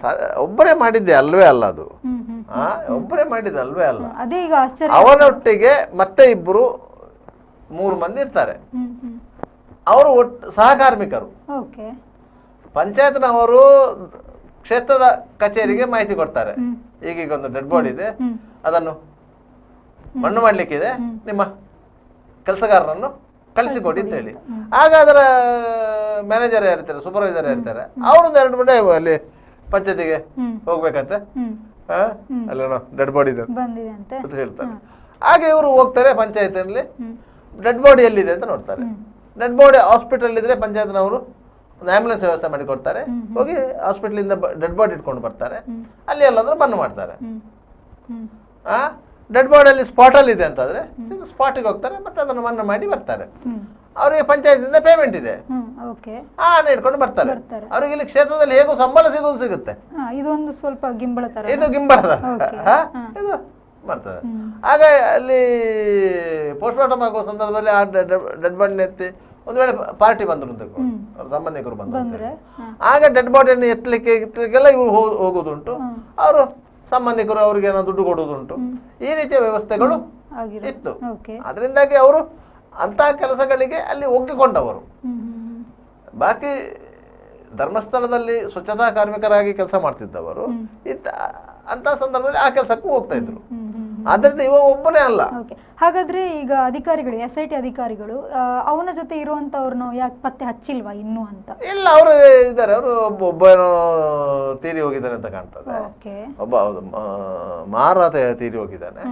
ಒಬ್ಬರೇ ಮಾಡಿದ್ದೆ ಅಲ್ವೇ ಅಲ್ಲ, ಅದು ಒಬ್ಬರೇ ಮಾಡಿದ್ದೆ ಅಲ್ವೇ ಅಲ್ಲ. ಅದೇ ಈಗ ಆಶ್ಚರ್ಯ. ಅವನೊಟ್ಟಿಗೆ ಮತ್ತೆ 3 ಮಂದಿ ಇರ್ತಾರೆ. ಅವರು ಸಹಕಾರ್ಮಿಕರು. ಪಂಚಾಯತ್ನವರು ಕ್ಷೇತ್ರದ ಕಚೇರಿಗೆ ಮಾಹಿತಿ ಕೊಡ್ತಾರೆ, ಈಗೀಗ ಒಂದು ಡೆಡ್ ಬಾಡಿ ಇದೆ, ಅದನ್ನು ಮಣ್ಣು ಮಾಡ್ಲಿಕ್ಕಿದೆ, ನಿಮ್ಮ ಕೆಲಸಗಾರರನ್ನು ಕಳಿಸಿಕೊಡಿ ಅಂತ ಹೇಳಿ. ಆಗ ಅದರ ಮ್ಯಾನೇಜರ್ ಇರ್ತಾರೆ, ಸೂಪರ್ವೈಸರ್ ಇರ್ತಾರೆ, ಅವರೊಂದು 2 ಮಂದಿ ಅಲ್ಲಿ ಪಂಚಾಯತಿಗೆ ಹೋಗ್ಬೇಕಂತೆ, ಅಲ್ಲೇನೋ ಡೆಡ್ ಬಾಡಿ ಇದೆ ಅಂತ ಹೇಳ್ತಾರೆ. ಹಾಗೆ ಇವರು ಹೋಗ್ತಾರೆ ಪಂಚಾಯತಿನಲ್ಲಿ, ಡೆಡ್ ಬಾಡಿ ಎಲ್ಲಿದೆ ಅಂತ ನೋಡ್ತಾರೆ. ಡೆಡ್ ಬಾಡಿ ಹಾಸ್ಪಿಟಲ್ ಇದ್ರೆ ಪಂಚಾಯತ್ನವರು ಒಂದು ಆಂಬ್ಯುಲೆನ್ಸ್ ವ್ಯವಸ್ಥೆ ಮಾಡಿ ಕೊಡ್ತಾರೆ, ಹೋಗಿ ಹಾಸ್ಪಿಟಲಿಂದ ಡೆಡ್ ಬಾಡಿ ಇಟ್ಕೊಂಡು ಬರ್ತಾರೆ, ಅಲ್ಲಿ ಎಲ್ಲಾದ್ರೂ ಮಣ್ಣು ಮಾಡ್ತಾರೆ. ಡೆಡ್ ಬಾಡಿಯಲ್ಲಿ ಸ್ಪಾಟಲ್ಲಿ ಇದೆ ಅಂತಂದ್ರೆ ಸ್ಪಾಟಿಗೆ ಹೋಗ್ತಾರೆ, ಮತ್ತೆ ಅದನ್ನು ಮಣ್ಣು ಮಾಡಿ ಬರ್ತಾರೆ. ಅವರಿಗೆ ಪಂಚಾಯತಿಂದ ಪೇಮೆಂಟ್ ಇದೆ, ಹಣ ಇಟ್ಕೊಂಡು ಬರ್ತಾರೆ. ಅವ್ರಿಗೆ ಇಲ್ಲಿ ಕ್ಷೇತ್ರದಲ್ಲಿ ಹೇಗೂ ಸಂಬಳ ಸಿಗುತ್ತೆ. ಇದೊಂದು ಸ್ವಲ್ಪ ಗಿಂಬಳ ತರ, ಇದು ಗಿಂಬಳದ ಇದು ಮಾಡ್ತಾರೆ. ಆಗ ಅಲ್ಲಿ ಪೋಸ್ಟ್ ಮಾರ್ಟಮ್ ಆಗುವ ಸಂದರ್ಭದಲ್ಲಿ ಆ ಡೆಡ್ ಬಾಡಿನ ಎತ್ತಿ ಒಂದು ವೇಳೆ ಪಾರ್ಟಿ ಬಂದ್ರು ಅಂತ ಅವ್ರ ಸಂಬಂಧಿಕರು ಬಂದ್ರು, ಆಗ ಡೆಡ್ ಬಾಡಿಯನ್ನು ಎತ್ತಲಿಕ್ಕೆಲ್ಲ ಇವ್ರು ಹೋಗುದುಂಟು. ಅವರು ಸಂಬಂಧಿಕರು ಅವ್ರಿಗೆ ಏನೋ ದುಡ್ಡು ಕೊಡುವುದುಂಟು. ಈ ರೀತಿಯ ವ್ಯವಸ್ಥೆಗಳು ಇತ್ತು. ಅದರಿಂದಾಗಿ ಅವರು ಅಂತಹ ಕೆಲಸಗಳಿಗೆ ಅಲ್ಲಿ ಒಗ್ಗಿಕೊಂಡವರು. ಬಾಕಿ ಧರ್ಮಸ್ಥಳದಲ್ಲಿ ಸ್ವಚ್ಛತಾ ಕಾರ್ಮಿಕರಾಗಿ ಕೆಲಸ ಮಾಡ್ತಿದ್ದವರು ಅಂತ ಸಂದರ್ಭದಲ್ಲಿ ಆ ಕೆಲಸಕ್ಕೂ ಹೋಗ್ತಾ ಇದ್ರು. ಆದ್ದರಿಂದ ಇವ ಒಬ್ಬನೇ ಅಲ್ಲ. ಹಾಗಾದ್ರೆ ಈಗ ಅಧಿಕಾರಿಗಳು, SIT ಅಧಿಕಾರಿಗಳು ಅವನ ಜೊತೆ ಇರುವಂತವ್ರನ್ನು ಯಾಕೆ ಪತ್ತೆ ಹಚ್ಚಿಲ್ವಾ ಇನ್ನು ಅಂತ? ಇಲ್ಲ, ಅವರು ಇದ್ದಾರೆ. ಅವರು ಒಬ್ಬ ತೀರಿ ಹೋಗಿದ್ದಾನೆ ಅಂತ ಕಾಣ್ತದೆ, ಒಬ್ಬ ಮಾರಾತ ತೀರಿ ಹೋಗಿದ್ದಾನೆ.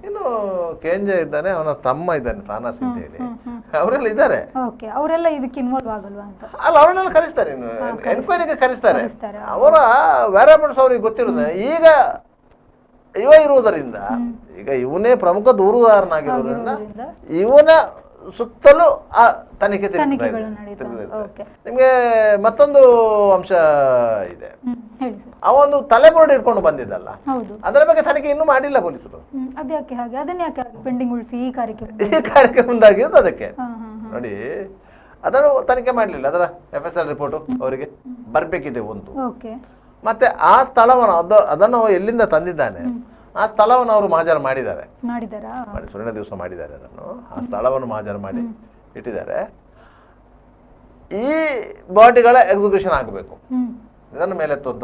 ಇನ್ನು ಕೇಂಜ ಇದ್ದಾನೆ, ಅವನ ತಮ್ಮ ಇದ್ದಾನೆ ತಾನಾಸ್ ಅಂತ ಹೇಳಿ, ಅವರೆಲ್ಲ ಇದ್ದಾರೆ. ಅವರೆಲ್ಲ ಇದಕ್ಕೆ ಇನ್ವಾಲ್ವ್ ಆಗಲ್ವಾ ಅಂತ? ಅಲ್ಲ, ಅವರನ್ನೆಲ್ಲ ಕರೆಸ್ತಾರೆ, ಇನ್ನು ಎನ್ಕ್ವೈರಿಗೆ ಕರೆಸ್ತಾರೆ. ಅವರ ವ್ಯಾರಮೆಂಟ್ಸ್ ಅವ್ರಿಗೆ ಗೊತ್ತಿರೋದು. ಈಗ ಇವ ಇರುವುದರಿಂದ, ಈಗ ಇವನೇ ಪ್ರಮುಖ ದೂರುದಾರನಾಗಿರುವುದರಿಂದ ಇವನ ಸುತ್ತಲೂ ಆ ತನಿಖೆ ನಿಮ್ಗೆ ಮತ್ತೊಂದು ಅಂಶ ಇದೆ. ಅವೊಂದು ತಲೆಬುರುಡೆ ಇಟ್ಕೊಂಡು ಬಂದಿದ್ದಲ್ಲ, ಅದರ ಬಗ್ಗೆ ತನಿಖೆ ಇನ್ನೂ ಮಾಡಿಲ್ಲ ಪೊಲೀಸರು. ಈ ಕಾರ್ಯಕ್ಕೆ ಮುಂದಾಗಿರೋದು ಅದಕ್ಕೆ ನೋಡಿ, ಅದನ್ನು ತನಿಖೆ ಮಾಡಲಿಲ್ಲ. ಅದರ FSR ರಿಪೋರ್ಟ್ ಅವರಿಗೆ ಬರ್ಬೇಕಿದೆ ಒಂದು. ಮತ್ತೆ ಆ ಸ್ಥಳವನ್ನು ಅದನ್ನು ಎಲ್ಲಿಂದ ತಂದಿದ್ದಾನೆ ಆ ಸ್ಥಳವನ್ನು ಅವರು ಮಹಾಜರು ಮಾಡಿದ್ದಾರೆ, ಸುವರ್ಣ ದಿವಸ ಮಾಡಿದ್ದಾರೆ. ಅದನ್ನು ಆ ಸ್ಥಳವನ್ನು ಮಹಾಜರು ಮಾಡಿ ಇಟ್ಟಿದ್ದಾರೆ. ಈ ಬಾಡಿಗಳ ಎಕ್ಸಿಕ್ಯೂಷನ್ ಆಗಬೇಕು, ಇದನ್ನು ಮೇಲೆತ್ತುವಂತ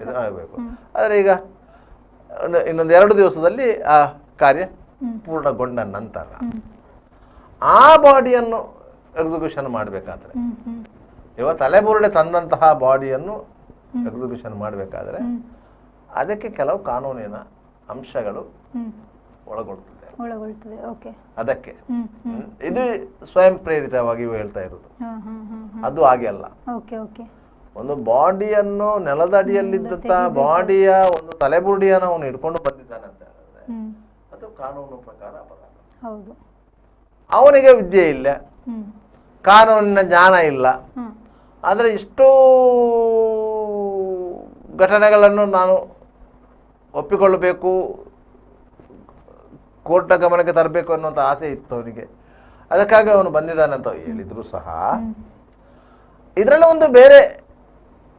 ಇದು ಆಗಬೇಕು. ಆದರೆ ಈಗ ಇನ್ನೊಂದು 2 ದಿವಸದಲ್ಲಿ ಆ ಕಾರ್ಯ ಪೂರ್ಣಗೊಂಡ ನಂತರ ಆ ಬಾಡಿಯನ್ನು ಎಕ್ಸಿಕ್ಯೂಷನ್ ಮಾಡಬೇಕಾದ್ರೆ, ಇವ ತಲೆಬುರುಡೆ ತಂದಂತಹ ಬಾಡಿಯನ್ನು ಎಕ್ಸಿಕ್ಯೂಷನ್ ಮಾಡಬೇಕಾದ್ರೆ ಅದಕ್ಕೆ ಕೆಲವು ಕಾನೂನಿನ ಅಂಶಗಳು ಒಳಗೊಳ್ಳುತ್ತದೆ. ಅದಕ್ಕೆ ಇದು ಸ್ವಯಂ ಪ್ರೇರಿತವಾಗಿ ಹೇಳ್ತಾ ಇರೋದು, ಅದು ಹಾಗೆ ಅಲ್ಲ. ಒಂದು ಬಾಡಿಯನ್ನು ನೆಲದಡಿಯಲ್ಲಿದ್ದಂತ ಬಾಡಿಯ ಒಂದು ತಲೆಬುರುಡಿಯನ್ನು ಅವನು ಇಟ್ಕೊಂಡು ಬಂದಿದ್ದಾನೆ ಅಂತ ಹೇಳಿದ್ರೆ ಅದು ಕಾನೂನು ಪ್ರಕಾರ ಅಪರಾಧ. ಅವನಿಗೆ ವಿದ್ಯೆ ಇಲ್ಲ, ಕಾನೂನಿನ ಜ್ಞಾನ ಇಲ್ಲ. ಆದರೆ ಇಷ್ಟೂ ಘಟನೆಗಳನ್ನು ನಾನು ಒಪ್ಪಿಕೊಳ್ಳಬೇಕು, ಕೋರ್ಟ್ನ ಗಮನಕ್ಕೆ ತರಬೇಕು ಅನ್ನುವಂಥ ಆಸೆ ಇತ್ತು ಅವನಿಗೆ. ಅದಕ್ಕಾಗಿ ಅವನು ಬಂದಿದ್ದಾನೆ ಅಂತ ಹೇಳಿದ್ರು ಸಹ ಇದರಲ್ಲಿ ಒಂದು ಬೇರೆ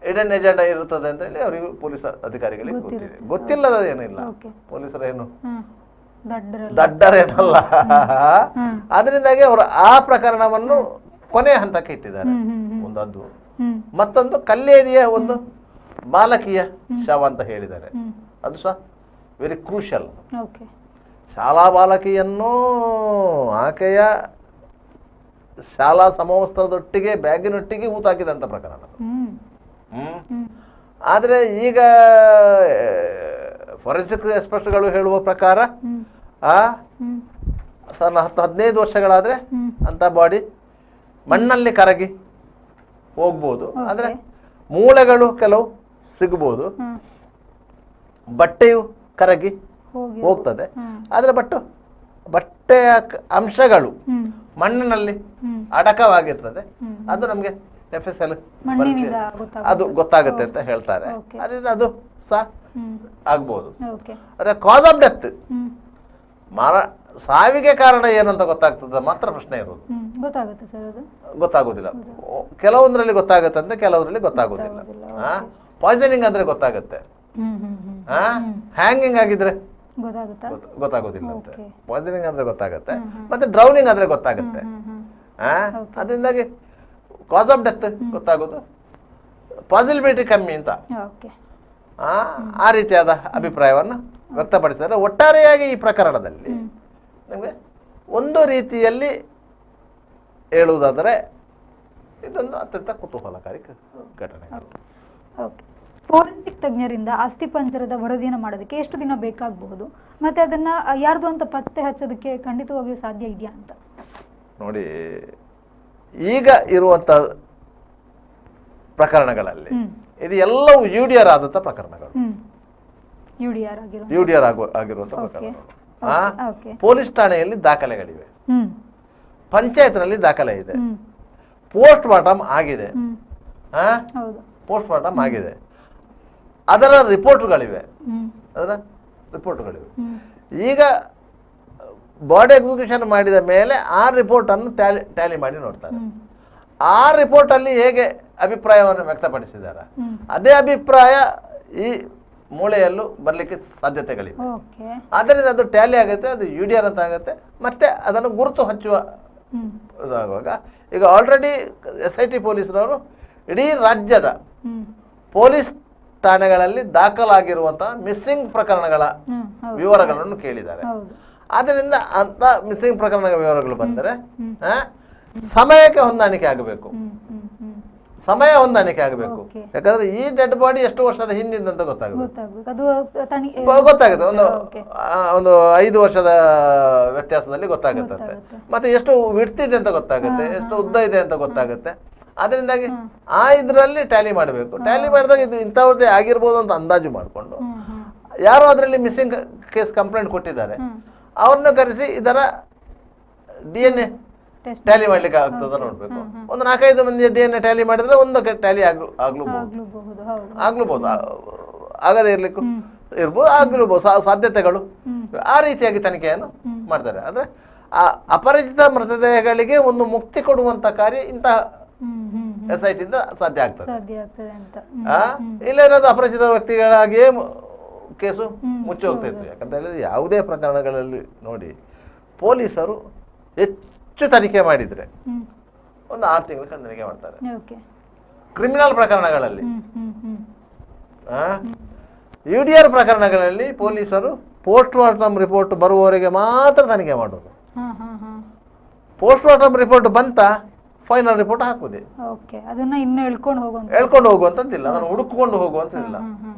ಹಿಡನ್ ಎಜೆಂಡಾ ಇರುತ್ತದೆ ಅಂತ ಹೇಳಿ ಅವರಿಗೆ ಪೊಲೀಸ್ ಅಧಿಕಾರಿಗಳಿಗೆ ಗೊತ್ತಿದೆ. ಗೊತ್ತಿಲ್ಲದ ಏನಿಲ್ಲ, ಪೊಲೀಸರೇನು ದಡ್ಡರೇನಲ್ಲ. ಅದರಿಂದಾಗಿ ಅವರು ಆ ಪ್ರಕರಣವನ್ನು ಕೊನೆಯ ಹಂತಕ್ಕೆ ಇಟ್ಟಿದ್ದಾರೆ. ಒಂದೊಂದು ಮತ್ತೊಂದು ಕಲ್ಲೇರಿಯ ಒಂದು ಬಾಲಕಿಯ ಶವ ಅಂತ ಹೇಳಿದ್ದಾರೆ. ಅದು ಸಹ ವೆರಿ ಕ್ರೂಷಿಯಲ್. ಶಾಲಾ ಬಾಲಕಿಯನ್ನು ಆಕೆಯ ಶಾಲಾ ಸಮವಸ್ತ್ರದೊಟ್ಟಿಗೆ ಬ್ಯಾಗಿನೊಟ್ಟಿಗೆ ಹೂತಾಕಿದಂಥ ಪ್ರಕರಣ. ಆದರೆ ಈಗ ಫಾರೆನ್ಸಿಕ್ ಎಕ್ಸ್ಪರ್ಟ್ಗಳು ಹೇಳುವ ಪ್ರಕಾರ 10-15 ವರ್ಷಗಳಾದರೆ ಅಂಥ ಬಾಡಿ ಮಣ್ಣಲ್ಲಿ ಕರಗಿ ಹೋಗ್ಬೋದು. ಆದರೆ ಮೂಳೆಗಳು ಕೆಲವು ಸಿಗ್ಬೋದು, ಬಟ್ಟೆಯು ಕರಗಿ ಹೋಗ್ತದೆ. ಆದರೆ ಬಟ್ಟೆಯ ಅಂಶಗಳು ಮಣ್ಣಿನಲ್ಲಿ ಅಡಕವಾಗಿರ್ತದೆ. ಅದು ನಮಗೆ FSL ಅದು ಗೊತ್ತಾಗುತ್ತೆ ಅಂತ ಹೇಳ್ತಾರೆ. ಅದರಿಂದ ಅದು ಸಹ ಆಗ್ಬೋದು. ಅದೇ ಕಾಸ್ ಆಫ್ ಡೆತ್, ಸಾವಿಗೆ ಕಾರಣ ಏನಂತ ಗೊತ್ತಾಗ್ತದೆ ಮಾತ್ರ ಪ್ರಶ್ನೆ ಇರೋದು. ಗೊತ್ತಾಗೋದಿಲ್ಲ. ಕೆಲವೊಂದರಲ್ಲಿ ಗೊತ್ತಾಗುತ್ತೆ, ಕೆಲವರಲ್ಲಿ ಗೊತ್ತಾಗೋದಿಲ್ಲ. ಪಾಯ್ಸನಿಂಗ್ ಅಂದ್ರೆ ಗೊತ್ತಾಗುತ್ತೆ, ಹ್ಯಾಂಗಿಂಗ್ ಆಗಿದ್ರೆ ಗೊತ್ತಾಗೋದಿಲ್ಲ ಅಂತೆ. ಪಾಯ್ಸನಿಂಗ್ ಅಂದ್ರೆ ಗೊತ್ತಾಗುತ್ತೆ, ಮತ್ತೆ ಡ್ರೌನಿಂಗ್ ಆದ್ರೆ ಗೊತ್ತಾಗುತ್ತೆ. ಅದರಿಂದಾಗಿ ಕಾಸ್ ಆಫ್ ಡೆತ್ ಗೊತ್ತಾಗೋದು ಪಾಸಿಬಿಲಿಟಿ ಕಮ್ಮಿ ಅಂತ ಆ ರೀತಿಯಾದ ಅಭಿಪ್ರಾಯವನ್ನು ವ್ಯಕ್ತಪಡಿಸಿದರೆ, ಒಟ್ಟಾರೆಯಾಗಿ ಈ ಪ್ರಕರಣದಲ್ಲಿ ನಿಮಗೆ ಒಂದು ರೀತಿಯಲ್ಲಿ ಹೇಳುವುದಾದರೆ ಇದೊಂದು ಅತ್ಯಂತ ಕುತೂಹಲಕಾರಿ ಘಟನೆ. ಫೋರೆನ್ಸಿಕ್ ತಜ್ಞರಿಂದ ಅಸ್ಥಿಪಂಜರದ ವರದಿಯನ್ನು ಮಾಡೋದಕ್ಕೆ ಎಷ್ಟು ದಿನ ಬೇಕಾಗಬಹುದು, ಮತ್ತೆ ಅದನ್ನ ಯಾರ್ದು ಅಂತ ಪತ್ತೆ ಹಚ್ಚೋದಕ್ಕೆ ಖಂಡಿತವಾಗಿಯೂ ಸಾಧ್ಯ ಇದೆಯಾ ಅಂತ ನೋಡಿ. ಈಗ ಇರುವಂತ ಪ್ರಕರಣಗಳಲ್ಲಿ ಇದು ಎಲ್ಲವೂ UDR ಆದಂತ ಪ್ರಕರಣಗಳು, UDR ಆಗಿರುವಂತ ಪ್ರಕರಣಗಳು. ಪೊಲೀಸ್ ಠಾಣೆಯಲ್ಲಿ ದಾಖಲೆಗಳಿವೆ, ಪಂಚಾಯತ್ನಲ್ಲಿ ದಾಖಲೆ ಇದೆ, ಪೋಸ್ಟ್ ಮಾರ್ಟಮ್ ಆಗಿದೆ, ಅದರ ರಿಪೋರ್ಟ್ಗಳಿವೆ. ಈಗ ಬಾಡಿ ಎಕ್ಸಿಕ್ಯೂಷನ್ ಮಾಡಿದ ಮೇಲೆ ಆ ರಿಪೋರ್ಟ್ ಅನ್ನು ಟ್ಯಾಲಿ ಮಾಡಿ ನೋಡ್ತಾರೆ. ಆ ರಿಪೋರ್ಟ್ ಅಲ್ಲಿ ಹೇಗೆ ಅಭಿಪ್ರಾಯವನ್ನು ವ್ಯಕ್ತಪಡಿಸಿದ್ದಾರೆ ಅದೇ ಅಭಿಪ್ರಾಯ ಈ ಮೂಳೆಯಲ್ಲೂ ಬರ್ಲಿಕ್ಕೆ ಸಾಧ್ಯತೆಗಳಿವೆ. ಆದ್ದರಿಂದ ಅದು ಟ್ಯಾಲಿ ಆಗುತ್ತೆ, ಅದು UDR ಅಂತ ಆಗುತ್ತೆ. ಮತ್ತೆ ಅದನ್ನು ಗುರುತು ಹಚ್ಚುವ ಇದಾಗುವಾಗ ಈಗ ಆಲ್ರೆಡಿ SIT ಪೊಲೀಸರವರು ಇಡೀ ರಾಜ್ಯದ ಪೊಲೀಸ್ ಠಾಣೆಗಳಲ್ಲಿ ದಾಖಲಾಗಿರುವಂತಹ ಮಿಸ್ಸಿಂಗ್ ಪ್ರಕರಣಗಳ ವಿವರಗಳನ್ನು ಕೇಳಿದ್ದಾರೆ. ಆದ್ದರಿಂದ ಅಂತ ಮಿಸ್ಸಿಂಗ್ ಪ್ರಕರಣಗಳ ವಿವರಗಳು ಬಂದರೆ ಸಮಯಕ್ಕೆ ಹೊಂದಾಣಿಕೆ ಆಗಬೇಕು, ಯಾಕಂದ್ರೆ ಈ ಡೆಡ್ ಬಾಡಿ ಎಷ್ಟು ವರ್ಷದ ಹಿಂದಿಂದಂತ ಗೊತ್ತಾಗುತ್ತೆ. ಒಂದು 5 ವರ್ಷದ ವ್ಯತ್ಯಾಸದಲ್ಲಿ ಗೊತ್ತಾಗುತ್ತೆ. ಮತ್ತೆ ಎಷ್ಟು ವಿಡ್ತಿದೆ ಅಂತ ಗೊತ್ತಾಗುತ್ತೆ, ಎಷ್ಟು ಉದ್ದ ಇದೆ ಅಂತ ಗೊತ್ತಾಗುತ್ತೆ. ಅದರಿಂದಾಗಿ ಇದರಲ್ಲಿ ಟ್ಯಾಲಿ ಮಾಡಬೇಕು. ಟ್ಯಾಲಿ ಮಾಡಿದಾಗ ಇದು ಇಂಥವ್ರದ್ದೇ ಆಗಿರ್ಬೋದು ಅಂತ ಅಂದಾಜು ಮಾಡಿಕೊಂಡು ಯಾರು ಅದರಲ್ಲಿ ಮಿಸ್ಸಿಂಗ್ ಕೇಸ್ ಕಂಪ್ಲೇಂಟ್ ಕೊಟ್ಟಿದ್ದಾರೆ ಅವ್ರನ್ನ ಕರೆಸಿ ಇದರ DNA ಟ್ಯಾಲಿ ಮಾಡ್ಲಿಕ್ಕೆ ಆಗ್ತದ ನೋಡ್ಬೇಕು. ಒಂದು 4-5 ಮಂದಿ DNA ಟ್ಯಾಲಿ ಮಾಡಿದ್ರೆ ಒಂದು ಟ್ಯಾಲಿ ಆಗ್ಲೂಬಹುದು, ಆಗದೇ ಆಗ್ಲೂಬಹುದು ಸಾಧ್ಯತೆಗಳು. ಆ ರೀತಿಯಾಗಿ ತನಿಖೆಯನ್ನು ಮಾಡ್ತಾರೆ. ಅಂದ್ರೆ ಆ ಅಪರಿಚಿತ ಮೃತದೇಹಗಳಿಗೆ ಒಂದು ಮುಕ್ತಿ ಕೊಡುವಂತ ಕಾರ್ಯ ಇಂತಹ SIT ಇಂದ ಸಾಧ್ಯ ಆಗ್ತದೆ. ಇಲ್ಲ ಇರೋದು ಅಪರಿಚಿತ ವ್ಯಕ್ತಿಗಳಾಗಿಯೇ ಕೇಸು ಮುಚ್ಚಿ ಹೋಗ್ತಾ ಇತ್ತು. ಯಾಕಂತ ಹೇಳಿದ್ರೆ ಯಾವುದೇ ಪ್ರಕರಣಗಳಲ್ಲಿ ನೋಡಿ, ಪೊಲೀಸರು ಹೆಚ್ಚು ತನಿಖೆ ಮಾಡಿದ್ರೆ ಒಂದು 6 ತಿಂಗಳ ತನಿಖೆ ಮಾಡ್ತಾರೆ. ಕ್ರಿಮಿನಲ್ ಪ್ರಕರಣಗಳಲ್ಲಿ UDR ಪ್ರಕರಣಗಳಲ್ಲಿ ಪೊಲೀಸರು ಪೋಸ್ಟ್ ಮಾರ್ಟಮ್ ರಿಪೋರ್ಟ್ ಬರುವವರೆಗೆ ಮಾತ್ರ ತನಿಖೆ ಮಾಡೋದು. ಪೋಸ್ಟ್ ಮಾರ್ಟಮ್ ರಿಪೋರ್ಟ್ ಬಂತ ಫೈನಲ್ ರಿಪೋರ್ಟ್ ಹಾಕುದೇ, ಹೇಳ್ಕೊಂಡು ಹೋಗುವಂತದ್ದಿಲ್ಲ, ಅದನ್ನು ಹುಡುಕೊಂಡು ಹೋಗುವಂತದಿಲ್ಲ.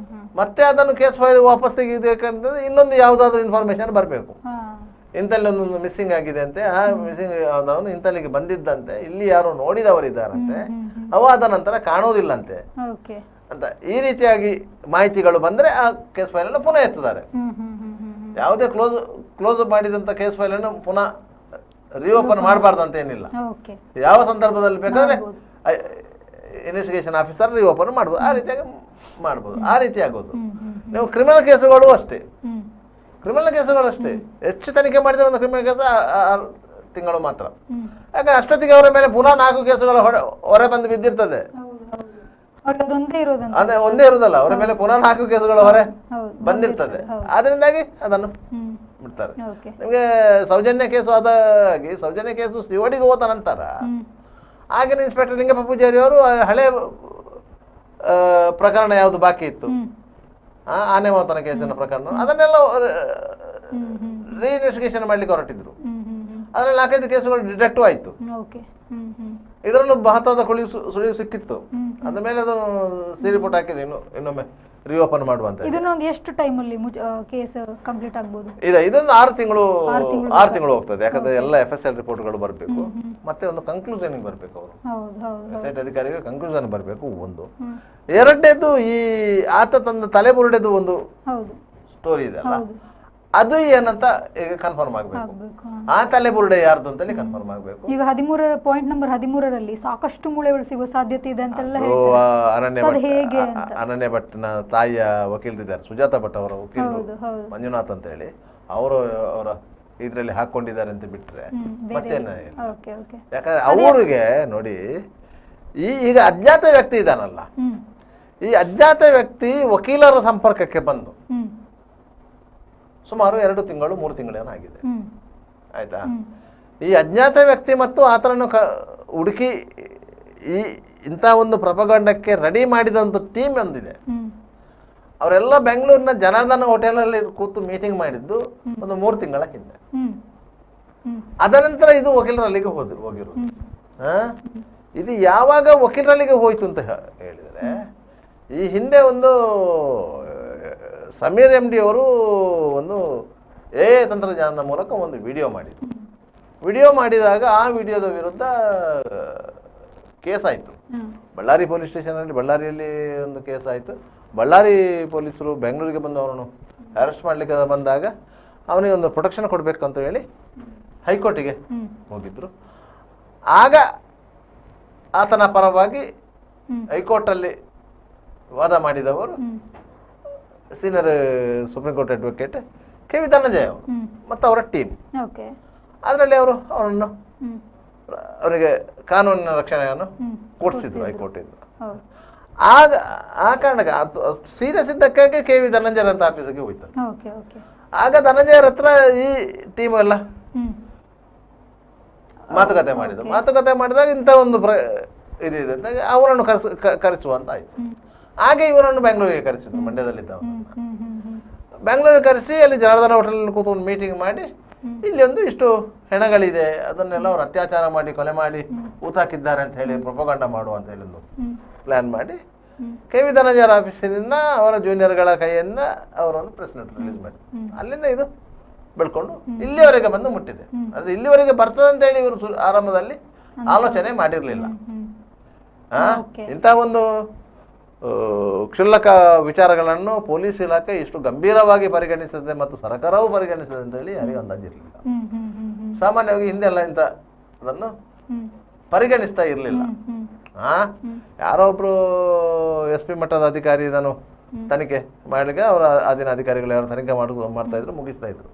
ಮತ್ತೆ ಅದನ್ನು ಕೇಸ್ ಫೈಲ್ ವಾಪಸ್ ತೆಗೆಯಬೇಕಂತಂದ್ರೆ ಇನ್ನೊಂದು ಯಾವುದಾದ್ರೂ ಇನ್ಫಾರ್ಮೇಶನ್ ಬರಬೇಕು. ಇಂಥಲ್ಲಿ ಒಂದು ಮಿಸ್ಸಿಂಗ್ ಆಗಿದೆ ಅಂತೆ, ಆ ಮಿಸ್ಸಿಂಗ್ ಆದವನು ಇಂಥಲ್ಲಿಗೆ ಬಂದಿದ್ದಂತೆ, ಇಲ್ಲಿ ಯಾರೋ ನೋಡಿದವರಿದ್ದಾರಂತೆ, ಅವಾದ ನಂತರ ಕಾಣೋದಿಲ್ಲಂತೆ ಅಂತ ಈ ರೀತಿಯಾಗಿ ಮಾಹಿತಿಗಳು ಬಂದರೆ ಆ ಕೇಸ್ ಫೈಲನ್ನು ಪುನಃ ಎತ್ತಿದ್ದಾರೆ. ಯಾವುದೇ ಕ್ಲೋಸ್ ಮಾಡಿದಂಥ ಕೇಸ್ ಫೈಲನ್ನು ಪುನಃ ರಿಓಪನ್ ಮಾಡಬಾರ್ದು ಅಂತ ಏನಿಲ್ಲ. ಯಾವ ಸಂದರ್ಭದಲ್ಲಿ ಬೇಕಾದ್ರೆ ಇನ್ವೆಸ್ಟಿಗೇಷನ್ ಆಫೀಸರ್ ರಿಓಪನ್ ಮಾಡ್ಬೋದು, ಆ ರೀತಿಯಾಗಿ ಮಾಡ್ಬೋದು, ಆ ರೀತಿ ಆಗೋದು. ನೀವು ಕ್ರಿಮಿನಲ್ ಕೇಸುಗಳು ಅಷ್ಟೇ, ಹೆಚ್ಚು ತನಿಖೆ ಮಾಡಿದ್ರೆ ಒಂದು ಕ್ರಿಮಿನಲ್ ಕೇಸ್ 6 ತಿಂಗಳು ಮಾತ್ರ. ಯಾಕಂದ್ರೆ ಅಷ್ಟೊತ್ತಿಗೆ ಅವರ ಮೇಲೆ ಪುನಃ 4 ಕೇಸುಗಳ ಹೊರೆ ಬಂದು ಬಿದ್ದಿರ್ತದೆ. ಅದೇ ಒಂದೇ ಇರುದಲ್ಲ, ಅವರ ಮೇಲೆ ಪುನಃ 4 ಕೇಸುಗಳ ಹೊರೆ ಬಂದಿರ್ತದೆ. ಆದ್ರಿಂದಾಗಿ ಅದನ್ನು ಬಿಡ್ತಾರೆ. ಓಕೆ. ನಿಮಗೆ ಸೌಜನ್ಯ ಕೇಸು ಆದಾಗಿ ಸೌಜನ್ಯ ಕೇಸು ಸಿವಡಿಗೆ ಹೋದ ನಂತರ ಆಗಿನ ಇನ್ಸ್ಪೆಕ್ಟರ್ ಲಿಂಗಪ್ಪ ಪೂಜಾರಿ ಅವರು ಹಳೆ ಪ್ರಕರಣ ಯಾವುದು ಬಾಕಿ ಇತ್ತು, ಆನೆ ಮಾತನ ಕೇಸಿನ ಪ್ರಕರಣ, ಅದನ್ನೆಲ್ಲ ರೀಇನ್ವೆಸ್ಟಿಗೇಷನ್ ಮಾಡ್ಲಿಕ್ಕೆ ಹೊರಟಿದ್ರು. ಅದರಲ್ಲಿ 4-5 ಕೇಸುಗಳು ಡಿಟೆಕ್ಟಿವ್ ಆಯಿತು. ಇದರಲ್ಲೂ ಮಹತ್ವದ ಸುಳಿವು ಸಿಕ್ಕಿತ್ತು. ಅದ ಮೇಲೆ ಅದು ಸಿ ರಿಪೋರ್ಟ್ ಹಾಕಿದೆ, ಇನ್ನೊಮ್ಮೆ ರಿಓಪನ್ ಮಾಡುವಂತ. ಇದನ್ನೊಂದು ಎಷ್ಟು ಟೈಮಲ್ಲಿ ಕೇಸ್ ಕಂಪ್ಲೀಟ್ ಆಗ್ಬೋದು? ಇದೊಂದು 6 ತಿಂಗಳು ಹೋಗ್ತದೆ. ಯಾಕಂದ್ರೆ ಎಲ್ಲ FSL ರಿಪೋರ್ಟ್ಗಳು ಬರಬೇಕು, ಮತ್ತೆ ಒಂದು ಕನ್ಕ್ಲೂಷನ್ ಬರಬೇಕು. ಅವರು SIT ಅಧಿಕಾರಿಗೆ ಕನ್ಕ್ಲೂಷನ್ ಬರಬೇಕು. ಒಂದು ಎರಡನೇದು ಈ ಆತ ತಂದ ತಲೆಬುರುಡೆದು ಒಂದು ಸ್ಟೋರಿ ಇದೆ ಅಲ್ಲ, ಅದು ಏನಂತ ಈಗ ಕನ್ಫರ್ಮ್ ಆಗಬೇಕು. ಆ ತಲೆಬುರುಡೆ ಯಾರ್ದು ಅಂತೇಳಿ ಕನ್ಫರ್ಮ್ ಆಗಬೇಕು. ಈಗ ಪಾಯಿಂಟ್ ನಂಬರ್ 13ರಲ್ಲಿ ಸಾಕಷ್ಟು ಮೂಳೆಗಳು ಸಿಗುವ ಸಾಧ್ಯತೆ ಇದೆ ಅಂತೆಲ್ಲ ಅನನ್ಯ ಭಟ್ನ ತಾಯಿಯ ವಕೀಲರಿದ್ದಾರೆ, ಸುಜಾತ ಭಟ್ ಅವರ ವಕೀಲರು ಮಂಜುನಾಥ್ ಅಂತ ಹೇಳಿ, ಅವರ ಇದ್ರಲ್ಲಿ ಹಾಕೊಂಡಿದ್ದಾರೆ ಅಂತ ಬಿಟ್ರೆ ಮತ್ತೇನ. ಯಾಕಂದ್ರೆ ಅವ್ರಿಗೆ ನೋಡಿ, ಈಗ ಅಜ್ಞಾತ ವ್ಯಕ್ತಿ ಇದಾನಲ್ಲ, ಈ ಅಜ್ಞಾತ ವ್ಯಕ್ತಿ ವಕೀಲರ ಸಂಪರ್ಕಕ್ಕೆ ಬಂದು ಸುಮಾರು 2 ತಿಂಗಳು 3 ತಿಂಗಳೇನಾಗಿದೆ, ಆಯ್ತಾ. ಈ ಅಜ್ಞಾತ ವ್ಯಕ್ತಿ ಮತ್ತು ಆತನನ್ನು ಹುಡುಕಿ ಇಂಥ ಒಂದು ಪ್ರಪಗಂಡಕ್ಕೆ ರೆಡಿ ಮಾಡಿದಂಥ ಟೀಮ್ ಒಂದಿದೆ. ಅವರೆಲ್ಲ ಬೆಂಗಳೂರಿನ ಜನಾರ್ದನ ಹೋಟೆಲಲ್ಲಿ ಕೂತು ಮೀಟಿಂಗ್ ಮಾಡಿದ್ದು ಒಂದು 3 ತಿಂಗಳ ಹಿಂದೆ. ಅದನಂತರ ಇದು ವಕೀಲರಲ್ಲಿಗೆ ಹೋಗಿರೋದು. ಇದು ಯಾವಾಗ ವಕೀಲರಲ್ಲಿಗೆ ಹೋಯ್ತು ಅಂತ ಹೇಳಿದರೆ, ಈ ಹಿಂದೆ ಒಂದು ಸಮೀರ್ MD ಅವರು ಒಂದು ತಂತ್ರಜ್ಞಾನದ ಮೂಲಕ ಒಂದು ವಿಡಿಯೋ ಮಾಡಿದ್ರು. ವಿಡಿಯೋ ಮಾಡಿದಾಗ ಆ ವಿಡಿಯೋದ ವಿರುದ್ಧ ಕೇಸ್ ಆಯಿತು. ಬಳ್ಳಾರಿ ಪೊಲೀಸ್ ಸ್ಟೇಷನಲ್ಲಿ, ಬಳ್ಳಾರಿಯಲ್ಲಿ ಒಂದು ಕೇಸ್ ಆಯಿತು. ಬಳ್ಳಾರಿ ಪೊಲೀಸರು ಬೆಂಗಳೂರಿಗೆ ಬಂದು ಅವರನ್ನು ಅರೆಸ್ಟ್ ಮಾಡಲಿಕ್ಕೆ ಬಂದಾಗ ಅವನಿಗೆ ಒಂದು ಪ್ರೊಟೆಕ್ಷನ್ ಕೊಡಬೇಕು ಅಂತ ಹೇಳಿ ಹೈಕೋರ್ಟಿಗೆ ಹೋಗಿದ್ರು. ಆಗ ಆತನ ಪರವಾಗಿ ಹೈಕೋರ್ಟಲ್ಲಿ ವಾದ ಮಾಡಿದವರು senior supreme court advocate KV Dhananjaya ಅವರು ಮತ್ತು ಅವರ ಟೀಮ್. ಅದರಲ್ಲಿ ಅವರಿಗೆ ಕಾನೂನಿನ ರಕ್ಷಣೆಯನ್ನು ಕೊಡಿಸಿದ್ರು ಹೈಕೋರ್ಟಿಂದ. ಆಗ ಆ ಕಾರಣಕ್ಕೆ ಸೀರಿಯಸ್ ಇದ್ದಕ್ಕಾಗಿ KV ಧನಂಜಯರ ಅಂತ ಆಫೀಸಿಗೆ ಹೋಯ್ತು. ಆಗ ಧನಂಜಯರ ಹತ್ರ ಈ ಟೀಮ್ ಎಲ್ಲ ಮಾತುಕತೆ ಮಾಡಿದಾಗ ಇಂಥ ಒಂದು ಇದಿದೆ ಅಂತ ಅವರನ್ನು ಕರೆಸುವಂತ ಆಯ್ತು. ಹಾಗೆ ಇವರನ್ನು ಬೆಂಗಳೂರಿಗೆ ಕರೆಸಿದ್ರು. ಮಂಡ್ಯದಲ್ಲಿದ್ದವನು ಬೆಂಗಳೂರಿಗೆ ಕರೆಸಿ ಅಲ್ಲಿ ಜನಾರ್ದನ ಹೋಟೆಲ್ ಕೂತ್ಕೊಂಡು ಮೀಟಿಂಗ್ ಮಾಡಿ, ಇಲ್ಲಿ ಒಂದು ಇಷ್ಟು ಹೆಣಗಳಿದೆ, ಅದನ್ನೆಲ್ಲ ಅವರು ಅತ್ಯಾಚಾರ ಮಾಡಿ ಕೊಲೆ ಮಾಡಿ ಊತಾಕಿದ್ದಾರೆ ಅಂತ ಹೇಳಿ ಪ್ರೊಪಗಂಡ ಮಾಡುವ ಅಂತ ಹೇಳಿ ಒಂದು ಪ್ಲಾನ್ ಮಾಡಿ KV ಧನಂಜಯರ ಆಫೀಸಿನಿಂದ ಅವರ ಜೂನಿಯರ್ಗಳ ಕೈಯಿಂದ ಅವರೊಂದು ಪ್ರೆಸ್ ನೋಟ್ ರಿಲೀಸ್ ಮಾಡಿ, ಅಲ್ಲಿಂದ ಇದು ಬೆಳ್ಕೊಂಡು ಇಲ್ಲಿವರೆಗೆ ಬಂದು ಮುಟ್ಟಿದೆ. ಅದು ಇಲ್ಲಿವರೆಗೆ ಬರ್ತದೆ ಅಂತ ಹೇಳಿ ಇವರು ಆರಂಭದಲ್ಲಿ ಆಲೋಚನೆ ಮಾಡಿರಲಿಲ್ಲ. ಇಂಥ ಒಂದು ಕ್ಷುಲ್ಲಕ ವಿಚಾರಗಳನ್ನು ಪೊಲೀಸ್ ಇಲಾಖೆ ಇಷ್ಟು ಗಂಭೀರವಾಗಿ ಪರಿಗಣಿಸುತ್ತದೆ ಮತ್ತು ಸರ್ಕಾರವೂ ಪರಿಗಣಿಸುತ್ತದೆ ಅಂತ ಹೇಳಿ ಯಾರಿಗೂ ಅಂದಾಜಿರಲಿಲ್ಲ. ಸಾಮಾನ್ಯವಾಗಿ ಹಿಂದೆಲ್ಲ ಇಂಥದನ್ನು ಪರಿಗಣಿಸ್ತಾ ಇರಲಿಲ್ಲ. ಯಾರೋ ಒಬ್ರು SP ಮಟ್ಟದ ಅಧಿಕಾರಿ ಇದನ್ನು ತನಿಖೆ ಮಾಡಲಿಕ್ಕೆ ಅವರ ಅಧೀನ ಅಧಿಕಾರಿಗಳು ಯಾರು ತನಿಖೆ ಮಾಡ್ತಾ ಇದ್ರು, ಮುಗಿಸ್ತಾ ಇದ್ರು.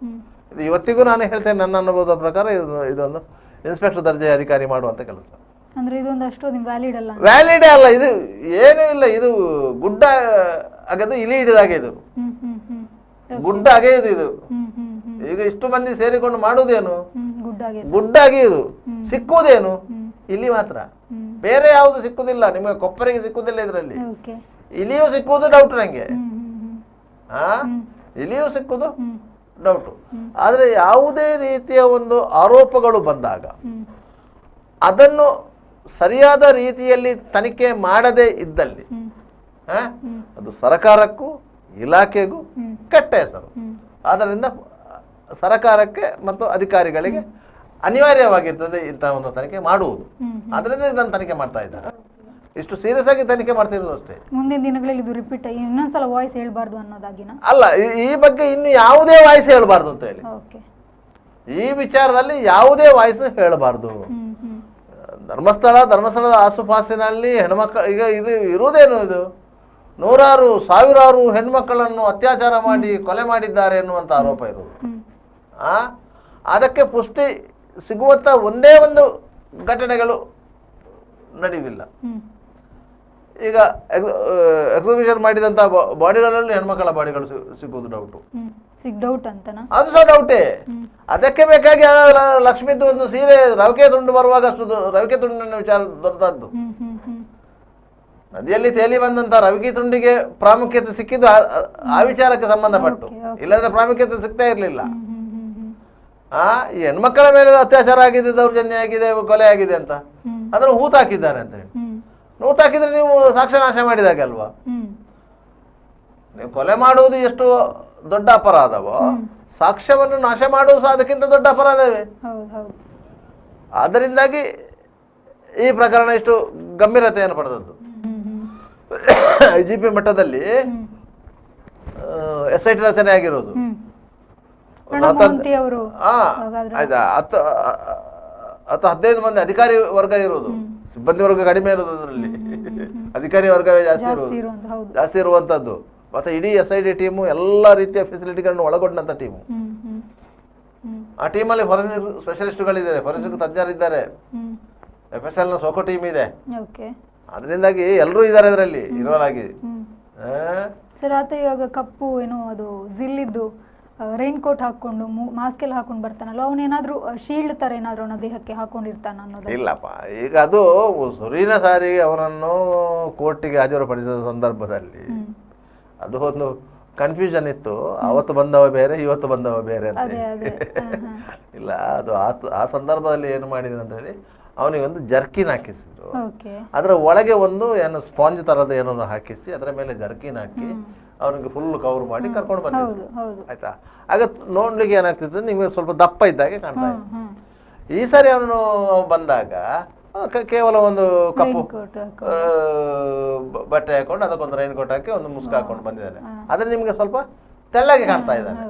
ಇದು ಇವತ್ತಿಗೂ ನಾನು ಹೇಳ್ತೇನೆ, ನನ್ನ ಅನುಭವದ ಪ್ರಕಾರ ಇದೊಂದು ಇನ್ಸ್ಪೆಕ್ಟರ್ ದರ್ಜೆಯ ಅಧಿಕಾರಿ ಮಾಡುವಂತ ಕೆಲಸ. ಅಂದ್ರೆ ಇದೊಂದು ಅಷ್ಟೊಂದು ವ್ಯಾಲಿಡೇ ಅಲ್ಲ, ಇದು ಏನೂ ಇಲ್ಲ. ಇದು ಗುಡ್ಡ ಆಗದು, ಇಲಿ ಹಿಡಿದಾಗೆ ಇದು ಗುಡ್ಡ ಅಗೆಯುದು. ಇದು ಈಗ ಇಷ್ಟು ಮಂದಿ ಸೇರಿಕೊಂಡು ಮಾಡುವುದೇನು? ಗುಡ್ಡ ಅಗೆಯುದು. ಸಿಕ್ಕುವುದೇನು? ಇಲ್ಲಿ ಮಾತ್ರ, ಬೇರೆ ಯಾವುದು ಸಿಕ್ಕುದಿಲ್ಲ. ನಿಮಗೆ ಕೊಪ್ಪರಿಗೆ ಸಿಕ್ಕುದಿಲ್ಲ. ಇದರಲ್ಲಿ ಇಲಿಯೂ ಸಿಕ್ಕುವುದು ಡೌಟ್ ನಂಗೆ. ಇಲಿಯೂ ಸಿಕ್ಕುದು ಡೌಟು. ಆದರೆ ಯಾವುದೇ ರೀತಿಯ ಒಂದು ಆರೋಪಗಳು ಬಂದಾಗ ಅದನ್ನು ಸರಿಯಾದ ರೀತಿಯಲ್ಲಿ ತನಿಖೆ ಮಾಡದೇ ಇದ್ದಲ್ಲಿ ಅದು ಸರ್ಕಾರಕ್ಕೂ ಇಲಾಖೆಗೂ ಕೆಟ್ಟ ಹೆಸರು. ಆದ್ದರಿಂದ ಸರ್ಕಾರಕ್ಕೆ ಮತ್ತು ಅಧಿಕಾರಿಗಳಿಗೆ ಅನಿವಾರ್ಯವಾಗಿರ್ತದೆ ಇಂತಹ ಒಂದು ತನಿಖೆ ಮಾಡುವುದು. ಅದರಿಂದ ಇದನ್ನು ತನಿಖೆ ಮಾಡ್ತಾ ಇದ್ದಾರೆ. ಇಷ್ಟು ಸೀರಿಯಸ್ ಆಗಿ ತನಿಖೆ ಮಾಡ್ತಿರೋದು ಅಷ್ಟೇ. ಮುಂದಿನ ದಿನಗಳಲ್ಲಿ ಇದು ರಿಪೀಟ್ ಇನ್ನೊಂದ್ಸಲ ವಾಯ್ಸ್ ಹೇಳ್ಬಾರ್ದು ಅನ್ನೋದಾಗಿನ ಅಲ್ಲ, ಈ ಬಗ್ಗೆ ಇನ್ನು ಯಾವುದೇ ವಾಯ್ಸ್ ಹೇಳ್ಬಾರ್ದು ಅಂತ ಹೇಳಿ. ಈ ವಿಚಾರದಲ್ಲಿ ಯಾವುದೇ ವಾಯ್ಸ್ ಹೇಳಬಾರ್ದು. ಧರ್ಮಸ್ಥಳದ ಆಸುಪಾಸಿನಲ್ಲಿ ಹೆಣ್ಮಕ್ಳು ಈಗ ಇದು ಇರುವುದೇನು? ಇದು ನೂರಾರು ಸಾವಿರಾರು ಹೆಣ್ಮಕ್ಕಳನ್ನು ಅತ್ಯಾಚಾರ ಮಾಡಿ ಕೊಲೆ ಮಾಡಿದ್ದಾರೆ ಎನ್ನುವಂಥ ಆರೋಪ ಇರುವುದು. ಅದಕ್ಕೆ ಪುಷ್ಟಿ ಸಿಗುವಂಥ ಒಂದೇ ಒಂದು ಘಟನೆಗಳು ನಡೆಯುವುದಿಲ್ಲ. ಈಗ ಎಕ್ಸಿಕ್ಯೂಷನ್ ಮಾಡಿದಂಥ ಬಾಡಿಗಳಲ್ಲಿ ಹೆಣ್ಮಕ್ಕಳ ಬಾಡಿಗಳು ಸಿಗುವುದು ಡೌಟು. ಡೌಟ್ ಅಂತನಾ? ಅದು ಸಹ ಡೌಟೇ. ಅದಕ್ಕೆ ಬೇಕಾಗಿ ಲಕ್ಷ್ಮಿದ್ದು ಒಂದು ಸೀರೆ ರವಿಕೆ ತುಂಡು ಬರುವಾಗ ಅಷ್ಟು ರವಿಕೆ ತುಂಡಿನ ವಿಚಾರ ದೊಡ್ಡದ್ದು. ನದಿಯಲ್ಲಿ ತೇಲಿ ಬಂದಂತ ರವಿಕೆ ತುಂಡಿಗೆ ಪ್ರಾಮುಖ್ಯತೆ ಸಿಕ್ಕಿದ್ದು ಆ ವಿಚಾರಕ್ಕೆ ಸಂಬಂಧಪಟ್ಟು, ಇಲ್ಲಂದ್ರೆ ಪ್ರಾಮುಖ್ಯತೆ ಸಿಗ್ತಾ ಇರಲಿಲ್ಲ. ಈ ಹೆಣ್ಮಕ್ಕಳ ಮೇಲೆ ಅತ್ಯಾಚಾರ ಆಗಿದೆ, ದೌರ್ಜನ್ಯ ಆಗಿದೆ, ಕೊಲೆ ಆಗಿದೆ ಅಂತ ಅದನ್ನು ಹೂತಾಕಿದ್ದಾರೆ ಅಂತ ಹೇಳಿ. ಹೂತಾಕಿದ್ರೆ ನೀವು ಸಾಕ್ಷ್ಯ ನಾಶ ಮಾಡಿದಾಗೆ ಅಲ್ವಾ? ನೀವು ಕೊಲೆ ಮಾಡುವುದು ಎಷ್ಟು ದೊಡ್ಡ ಅಪರಾಧವೋ, ಸಾಕ್ಷ್ಯವನ್ನು ನಾಶ ಮಾಡುವುದು ಸಹ ಅದಕ್ಕಿಂತ ದೊಡ್ಡ ಅಪರಾಧವೇ. ಆದ್ದರಿಂದಾಗಿ ಈ ಪ್ರಕರಣ ಇಷ್ಟು ಗಂಭೀರತೆಯನ್ನು ಪಡೆದದ್ದು. IGP ಮಟ್ಟದಲ್ಲಿ SIT ರಚನೆ ಆಗಿರೋದು. ಆಯ್ತಾ, 10-15 ಮಂದಿ ಅಧಿಕಾರಿ ವರ್ಗ ಇರೋದು, ಸಿಬ್ಬಂದಿ ವರ್ಗ ಕಡಿಮೆ ಇರೋದು. ಅದರಲ್ಲಿ ಅಧಿಕಾರಿ ವರ್ಗವೇ ಜಾಸ್ತಿ ಇರುವಂತದ್ದು. ಮತ್ತೆ ಇಡೀ SIT ಟೀಮು ಎಲ್ಲ ರೀತಿಯ ಫೆಸಿಲಿಟಿಗಳನ್ನು ಒಳಗೊಂಡಂತ ಟೀಮು. ಆ ಟೀಮಲ್ಲಿ ಫೊರೆನ್ಸಿಕ್ ಸ್ಪೆಷಲಿಸ್ಟ್ಗಳಿದ್ದಾರೆ, ಫೊರೆನ್ಸಿಕ್ ತಜ್ಞರಿದ್ದಾರೆ, FSL ನ ಸೋಕೋ ಟೀಮ್ ಇದೆ. ಅದರಿಂದಾಗಿ ಎಲ್ಲರೂ ಇದ್ದಾರೆ ಅದರಲ್ಲಿ ಇನ್ವಾಲ್ವ್ ಆಗಿ. ಸರ್, ಆತ ಇವಾಗ ಕಪ್ಪು ಏನೋ ಅದು ಜಿಲ್ಲಿದ್ದು ರೈನ್ ಕೋಟ್ ಹಾಕೊಂಡು ಮಾಸ್ಕ್ ಎಲ್ಲ ಹಾಕೊಂಡು ಬರ್ತಾನಲ್ಲ, ಅವನೇನಾದ್ರೂ ಶೀಲ್ಡ್ ತರ ಏನಾದ್ರು ಅವನ ದೇಹಕ್ಕೆ ಹಾಕೊಂಡಿರ್ತಾನ ಅನ್ನೋದು? ಇಲ್ಲಪ್ಪ, ಈಗ ಅದು ಸುರೀನ ಸಾರಿ ಅವರನ್ನು ಕೋರ್ಟಿಗೆ ಹಾಜರುಪಡಿಸಿದ ಸಂದರ್ಭದಲ್ಲಿ ಅದು ಒಂದು ಕನ್ಫ್ಯೂಷನ್ ಇತ್ತು. ಅವತ್ತು ಬಂದವ ಬೇರೆ, ಇವತ್ತು ಬಂದವ ಬೇರೆ ಅಂತ. ಇಲ್ಲ, ಅದು ಆ ಸಂದರ್ಭದಲ್ಲಿ ಏನು ಮಾಡಿದ್ರು ಅಂತ ಹೇಳಿ ಅವನಿಗೆ ಒಂದು ಜರ್ಕಿನ್ ಹಾಕಿಸಿದ್ರು. ಅದರ ಒಳಗೆ ಒಂದು ಏನು ಸ್ಪಾಂಜ್ ತರದ ಏನೋ ಹಾಕಿಸಿ ಅದರ ಮೇಲೆ ಜರ್ಕಿನ್ ಹಾಕಿ ಅವನಿಗೆ ಫುಲ್ ಕವರ್ ಮಾಡಿ ಕರ್ಕೊಂಡು ಬಂದಿದ್ರು. ಆಯ್ತಾ, ಆಗ ನೋಡ್ಲಿಕ್ಕೆ ಏನಾಗ್ತಿತ್ತು, ನಿಮಗೆ ಸ್ವಲ್ಪ ದಪ್ಪ ಇದ್ದಾಗೆ ಕಾಣ್ತಾ ಇತ್ತು. ಈ ಸಾರಿ ಅವನು ಬಂದಾಗ ಕೇವಲ ಒಂದು ಕಪ್ಪು ಬಟ್ಟೆ ಹಾಕೊಂಡು ಅದಕ್ಕೊಂದು ರೈನ್ ಕೋಟ್ ಹಾಕಿ ಒಂದು ಮುಸ್ಕ್ ಹಾಕೊಂಡು ಬಂದಿದ್ದಾನೆ. ಆದ್ರೆ ನಿಮ್ಗೆ ಸ್ವಲ್ಪ ತೆಳ್ಳಗೆ ಕಾಣ್ತಾ ಇದ್ದಾನೆ.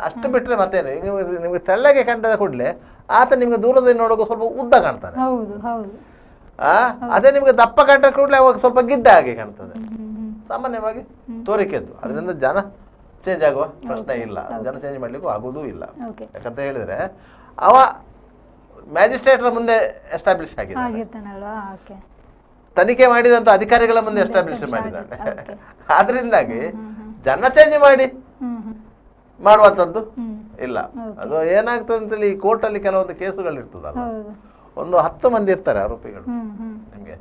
ಅಷ್ಟು ಬಿಟ್ರೆ ಮತ್ತೇನು, ನಿಮ್ಗೆ ತೆಳ್ಳಗೆ ಕಂಡದ ಕೂಡಲೇ ಆತ ನಿಮ್ಗೆ ದೂರದಲ್ಲಿ ನೋಡೋಕೆ ಸ್ವಲ್ಪ ಉದ್ದ ಕಾಣ್ತಾನೆ. ಅದೇ ನಿಮ್ಗೆ ದಪ್ಪ ಕಂಡ ಕೂಡಲೇ ಅವಾಗ ಸ್ವಲ್ಪ ಗಿಡ್ಡ ಆಗಿ ಕಾಣ್ತದೆ. ಸಾಮಾನ್ಯವಾಗಿ ತೋರಿಕೆದ್ದು. ಅದರಿಂದ ಜನ ಚೇಂಜ್ ಆಗುವ ಪ್ರಶ್ನೆ ಇಲ್ಲ, ಜನ ಚೇಂಜ್ ಮಾಡ್ಲಿಕ್ಕೂ ಆಗುವುದೂ ಇಲ್ಲ. ಯಾಕಂತ ಹೇಳಿದ್ರೆ ಅವ ಮ್ಯಾಜಿಸ್ಟ್ರೇಟರ್ ಮುಂದೆ ಎಸ್ಟಾಬ್ಲಿಷ್ ಆಗಿದೆ, ತನಿಖೆ ಮಾಡಿದಂತ ಅಧಿಕಾರಿಗಳ ಮುಂದೆ ಎಸ್ಟಾಬ್ಲಿಷ್ ಮಾಡಿದ್ದಾನೆ. ಆದ್ರಿಂದಾಗಿ ಜನ ಚೇಂಜ್ ಮಾಡುವಂಥದ್ದು ಇಲ್ಲ. ಅದು ಏನಾಗ್ತದೆ ಅಂತೇಳಿ ಈ ಕೋರ್ಟಲ್ಲಿ ಕೆಲವೊಂದು ಕೇಸುಗಳು ಇರ್ತದಲ್ಲ, ಒಂದು 10 ಮಂದಿ ಇರ್ತಾರೆ ಆರೋಪಿಗಳು. ನಿಮ್ಗೆ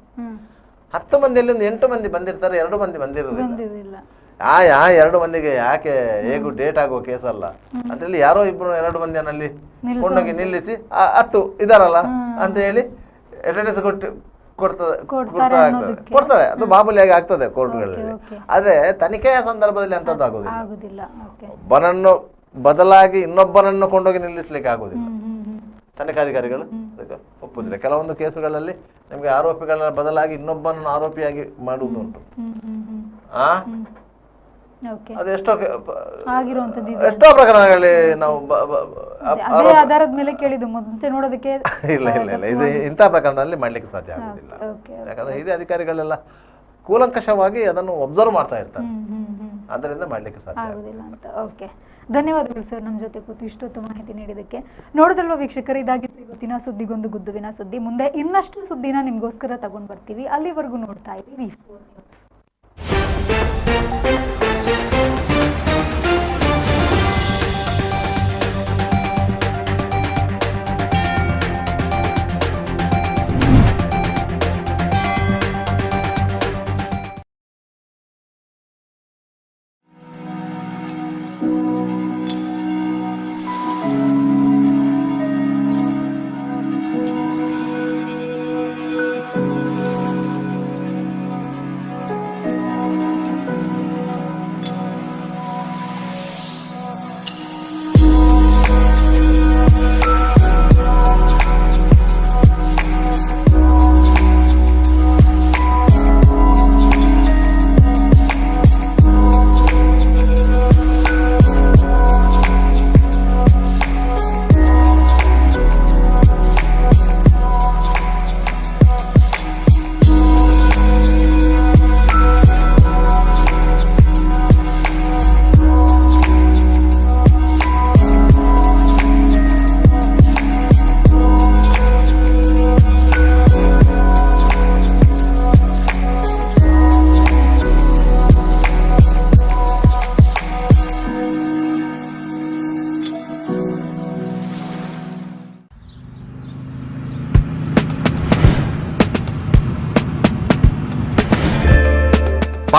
10 ಮಂದಿಯಲ್ಲಿ ಒಂದು 8 ಮಂದಿ ಬಂದಿರ್ತಾರೆ, 2 ಮಂದಿ ಬಂದಿರೋದಿಲ್ಲ. 2 ಮಂದಿಗೆ ಯಾಕೆ ಹೇಗೂ ಡೇಟ್ ಆಗುವ ಕೇಸಲ್ಲ ಅಂತೇಳಿ ಯಾರೋ 2 ಮಂದಿಯಲ್ಲಿ ಕೊಂಡೋಗಿ ನಿಲ್ಲಿಸಿ 10 ಇದಾರಲ್ಲ ಅಂತ ಹೇಳಿ ಅಟೆಂಡೆನ್ಸ್ ಕೊಡ್ತಾರೆ. ಅದು ಮಾಮೂಲಿಯಾಗಿ ಆಗ್ತದೆ ಕೋರ್ಟ್ಗಳಲ್ಲಿ. ಆದ್ರೆ ತನಿಖೆಯ ಸಂದರ್ಭದಲ್ಲಿ ಅಂತದ್ದು ಆಗುದಿಲ್ಲ. ಒಬ್ಬನನ್ನು ಬದಲಾಗಿ ಇನ್ನೊಬ್ಬನನ್ನು ಕೊಂಡೋಗಿ ನಿಲ್ಲಿಸ್ಲಿಕ್ಕೆ ಆಗುದಿಲ್ಲ. ತನಿಖಾಧಿಕಾರಿಗಳು ಒಪ್ಪುದಿಲ್ಲ. ಕೆಲವೊಂದು ಕೇಸುಗಳಲ್ಲಿ ನಿಮ್ಗೆ ಆರೋಪಿಗಳ ಬದಲಾಗಿ ಇನ್ನೊಬ್ಬನನ್ನು ಆರೋಪಿಯಾಗಿ ಮಾಡುವುದುಂಟು. ಅದು ಎಷ್ಟೋ ಪ್ರಕರಣಗಳಲ್ಲಿ ನಾವು ಇಲ್ಲ ಇದು ಇಂಥ ಪ್ರಕರಣದಲ್ಲಿ ಮಾಡ್ಲಿಕ್ಕೆ ಸಾಧ್ಯ ಆಗುದಿಲ್ಲ. ಯಾಕಂದ್ರೆ ಹಿರಿಯ ಅಧಿಕಾರಿಗಳೆಲ್ಲ ಕೂಲಂಕಷವಾಗಿ ಅದನ್ನು ಒಬ್ಸರ್ವ್ ಮಾಡ್ತಾ ಇರ್ತಾರೆ, ಅದರಿಂದ ಮಾಡ್ಲಿಕ್ಕೆ ಸಾಧ್ಯ ಆಗುದಿಲ್ಲ ಅಂತ. ಓಕೆ, ಧನ್ಯವಾದಗಳು ಸರ್, ನಮ್ಮ ಜೊತೆ ಕೂತು ಇಷ್ಟೊತ್ತು ಮಾಹಿತಿ ನೀಡಿದ್ದಕ್ಕೆ. ನೋಡಿದಲ್ವ ವೀಕ್ಷಕರು, ಇದಾಗಿತ್ತು ಇವತ್ತಿನ ಸುದ್ದಿಗೊಂದು ಗುದ್ದುವಿನ ಸುದ್ದಿ. ಮುಂದೆ ಇನ್ನಷ್ಟು ಸುದ್ದಿನ ನಿಮ್ಗೋಸ್ಕರ ತಗೊಂಡ್ ಬರ್ತೀವಿ. ಅಲ್ಲಿವರೆಗೂ ನೋಡ್ತಾ ಇರಿ V4 News.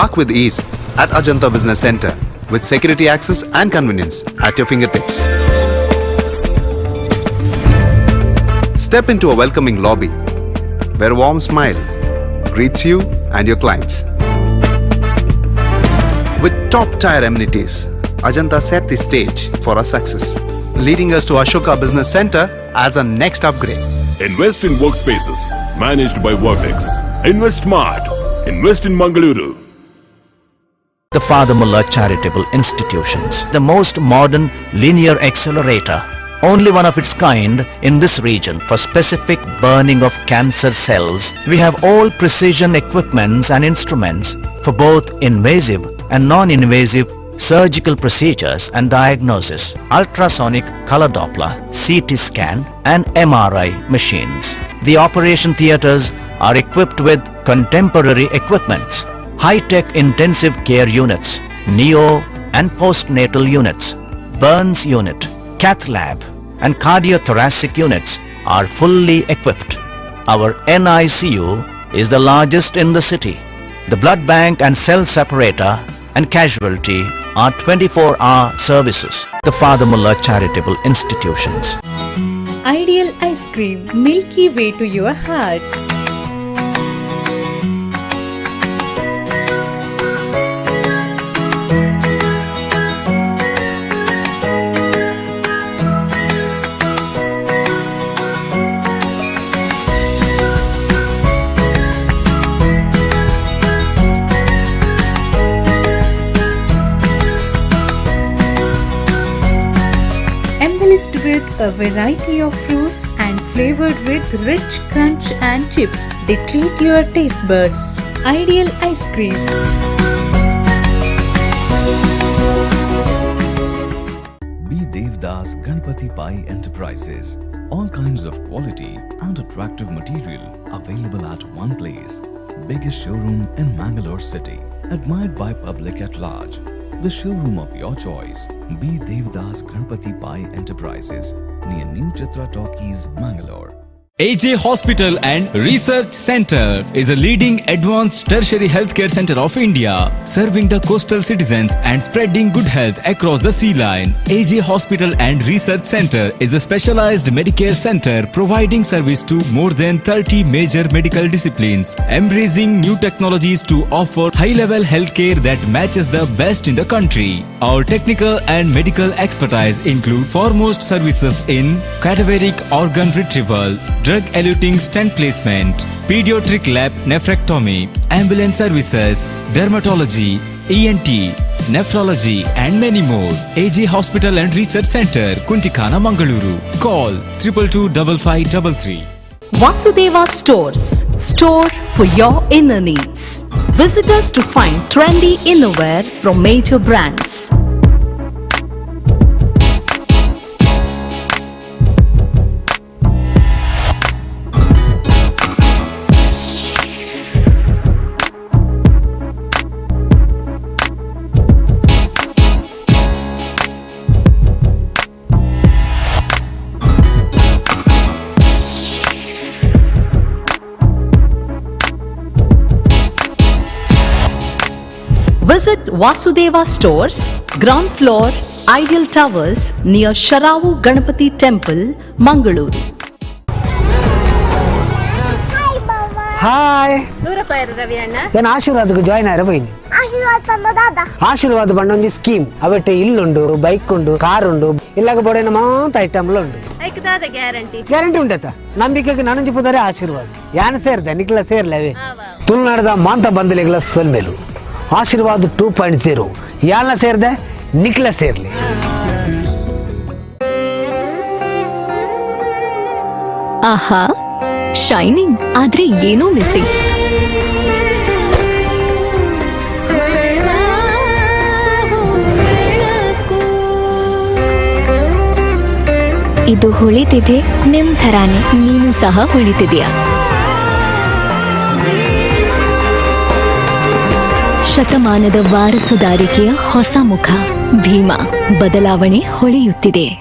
Park with ease at Ajanta Business Center with security access and convenience at your fingertips. Step into a welcoming lobby where a warm smile greets you and your clients. With top-tier amenities, Ajanta set the stage for our success, leading us to Ashoka Business Center as a next upgrade. Invest in workspaces managed by Vertex. Invest smart. Invest in Mangaluru. The Father Mullah Charitable Institutions, the most modern linear accelerator, only one of its kind in this region for specific burning of cancer cells. We have all precision equipments and instruments for both invasive and non-invasive surgical procedures and diagnosis, ultrasonic color Doppler, CT scan and MRI machines. The operation theaters are equipped with contemporary equipments, high-tech intensive care units, neo and postnatal units, burns unit, cath lab and cardiothoracic units are fully equipped. Our NICU is the largest in the city. The blood bank and cell separator and casualty are 24-hour services. The Father Mullah Charitable Institutions. Ideal ice cream, milky way to your heart. Embellished with a variety of fruits and flavored with rich crunch and chips, they treat your taste buds. Ideal ice cream. B. Devdas Ganpati Pai Enterprises. All kinds of quality and attractive material available at one place. Biggest showroom in Mangalore city. Admired by public at large. The showroom of your choice. B. Devdas Ganpati Pai Enterprises near New Chitra Talkies, Mangalore. AJ Hospital and Research Center is a leading advanced tertiary healthcare center of India, serving the coastal citizens and spreading good health across the sea line. AJ Hospital and Research Center is a specialized Medicare center providing service to more than 30 major medical disciplines, embracing new technologies to offer high-level healthcare that matches the best in the country. Our technical and medical expertise include foremost services in cadaveric organ retrieval, drug-eluting stent placement, pediatric lab nephrectomy, ambulance services, dermatology, ENT, nephrology and many more. AJ Hospital and Research Center, Kuntikana, Mangaluru. Call 222553. Vasudeva Stores, store for your inner needs. Visit us to find trendy innerwear from major brands. Visit Vasudeva Stores, ground floor, Ideal Towers near Sharavu Ganapati Temple, Mangaluru. Hi ಏನು ಆಶೀರ್ವಾದಕ್ಕೆ join ಆಯ್ರ ಬೈನಿ ಆಶೀರ್ವಾದ ಬಂಡ ಒಂಜಿ scheme ಅವಟ್ಟೆ ಇಲ್ಲುಂಡು bike ಉಂಡು car ಉಂಡು ಇಲ್ಲಾಗ ಬೋಡೇನ ಮಾತ ಐಟಮ್ಲು ಉಂಡು guarantee ಉಂಡತ ನಂಬಿಕೆಗೆ ನನಂಜಿ ಪುದರೆ ಆಶೀರ್ವಾದ ಯಾನ ಸೇರ್ದೆ ನಿಕ್ಲ ಸೇರ್ಲವೇ ತುಳುನಾಡದ ಮಾಂತ ಬಂದಲಿಗಳ ಸೊಲ್ಮೇಲು ಆಶೀರ್ವಾದ 2.0 ಯಾಲ ಸೇರ್ದೆ ನಿಕ್ಲ ಸೇರ್ಲಿ. ಆಹಾ, ಶೈನಿಂಗ್ ಆದ್ರೆ ಏನೋ ಮಿಸ್ಸಿಂಗ್. ಇದು ಹೊಳಿತಿದೆ ನಿಮ್ ಥರಾನೇ, ನೀನು ಸಹ ಹೊಳಿತಿದೆಯಾ? ಶತಮಾನದ ವಾರಸುದಾರಿಕೆಯ ಹೊಸ ಮುಖ ಭೀಮಾ, ಬದಲಾವಣೆ ಹೊಳೆಯುತ್ತಿದೆ.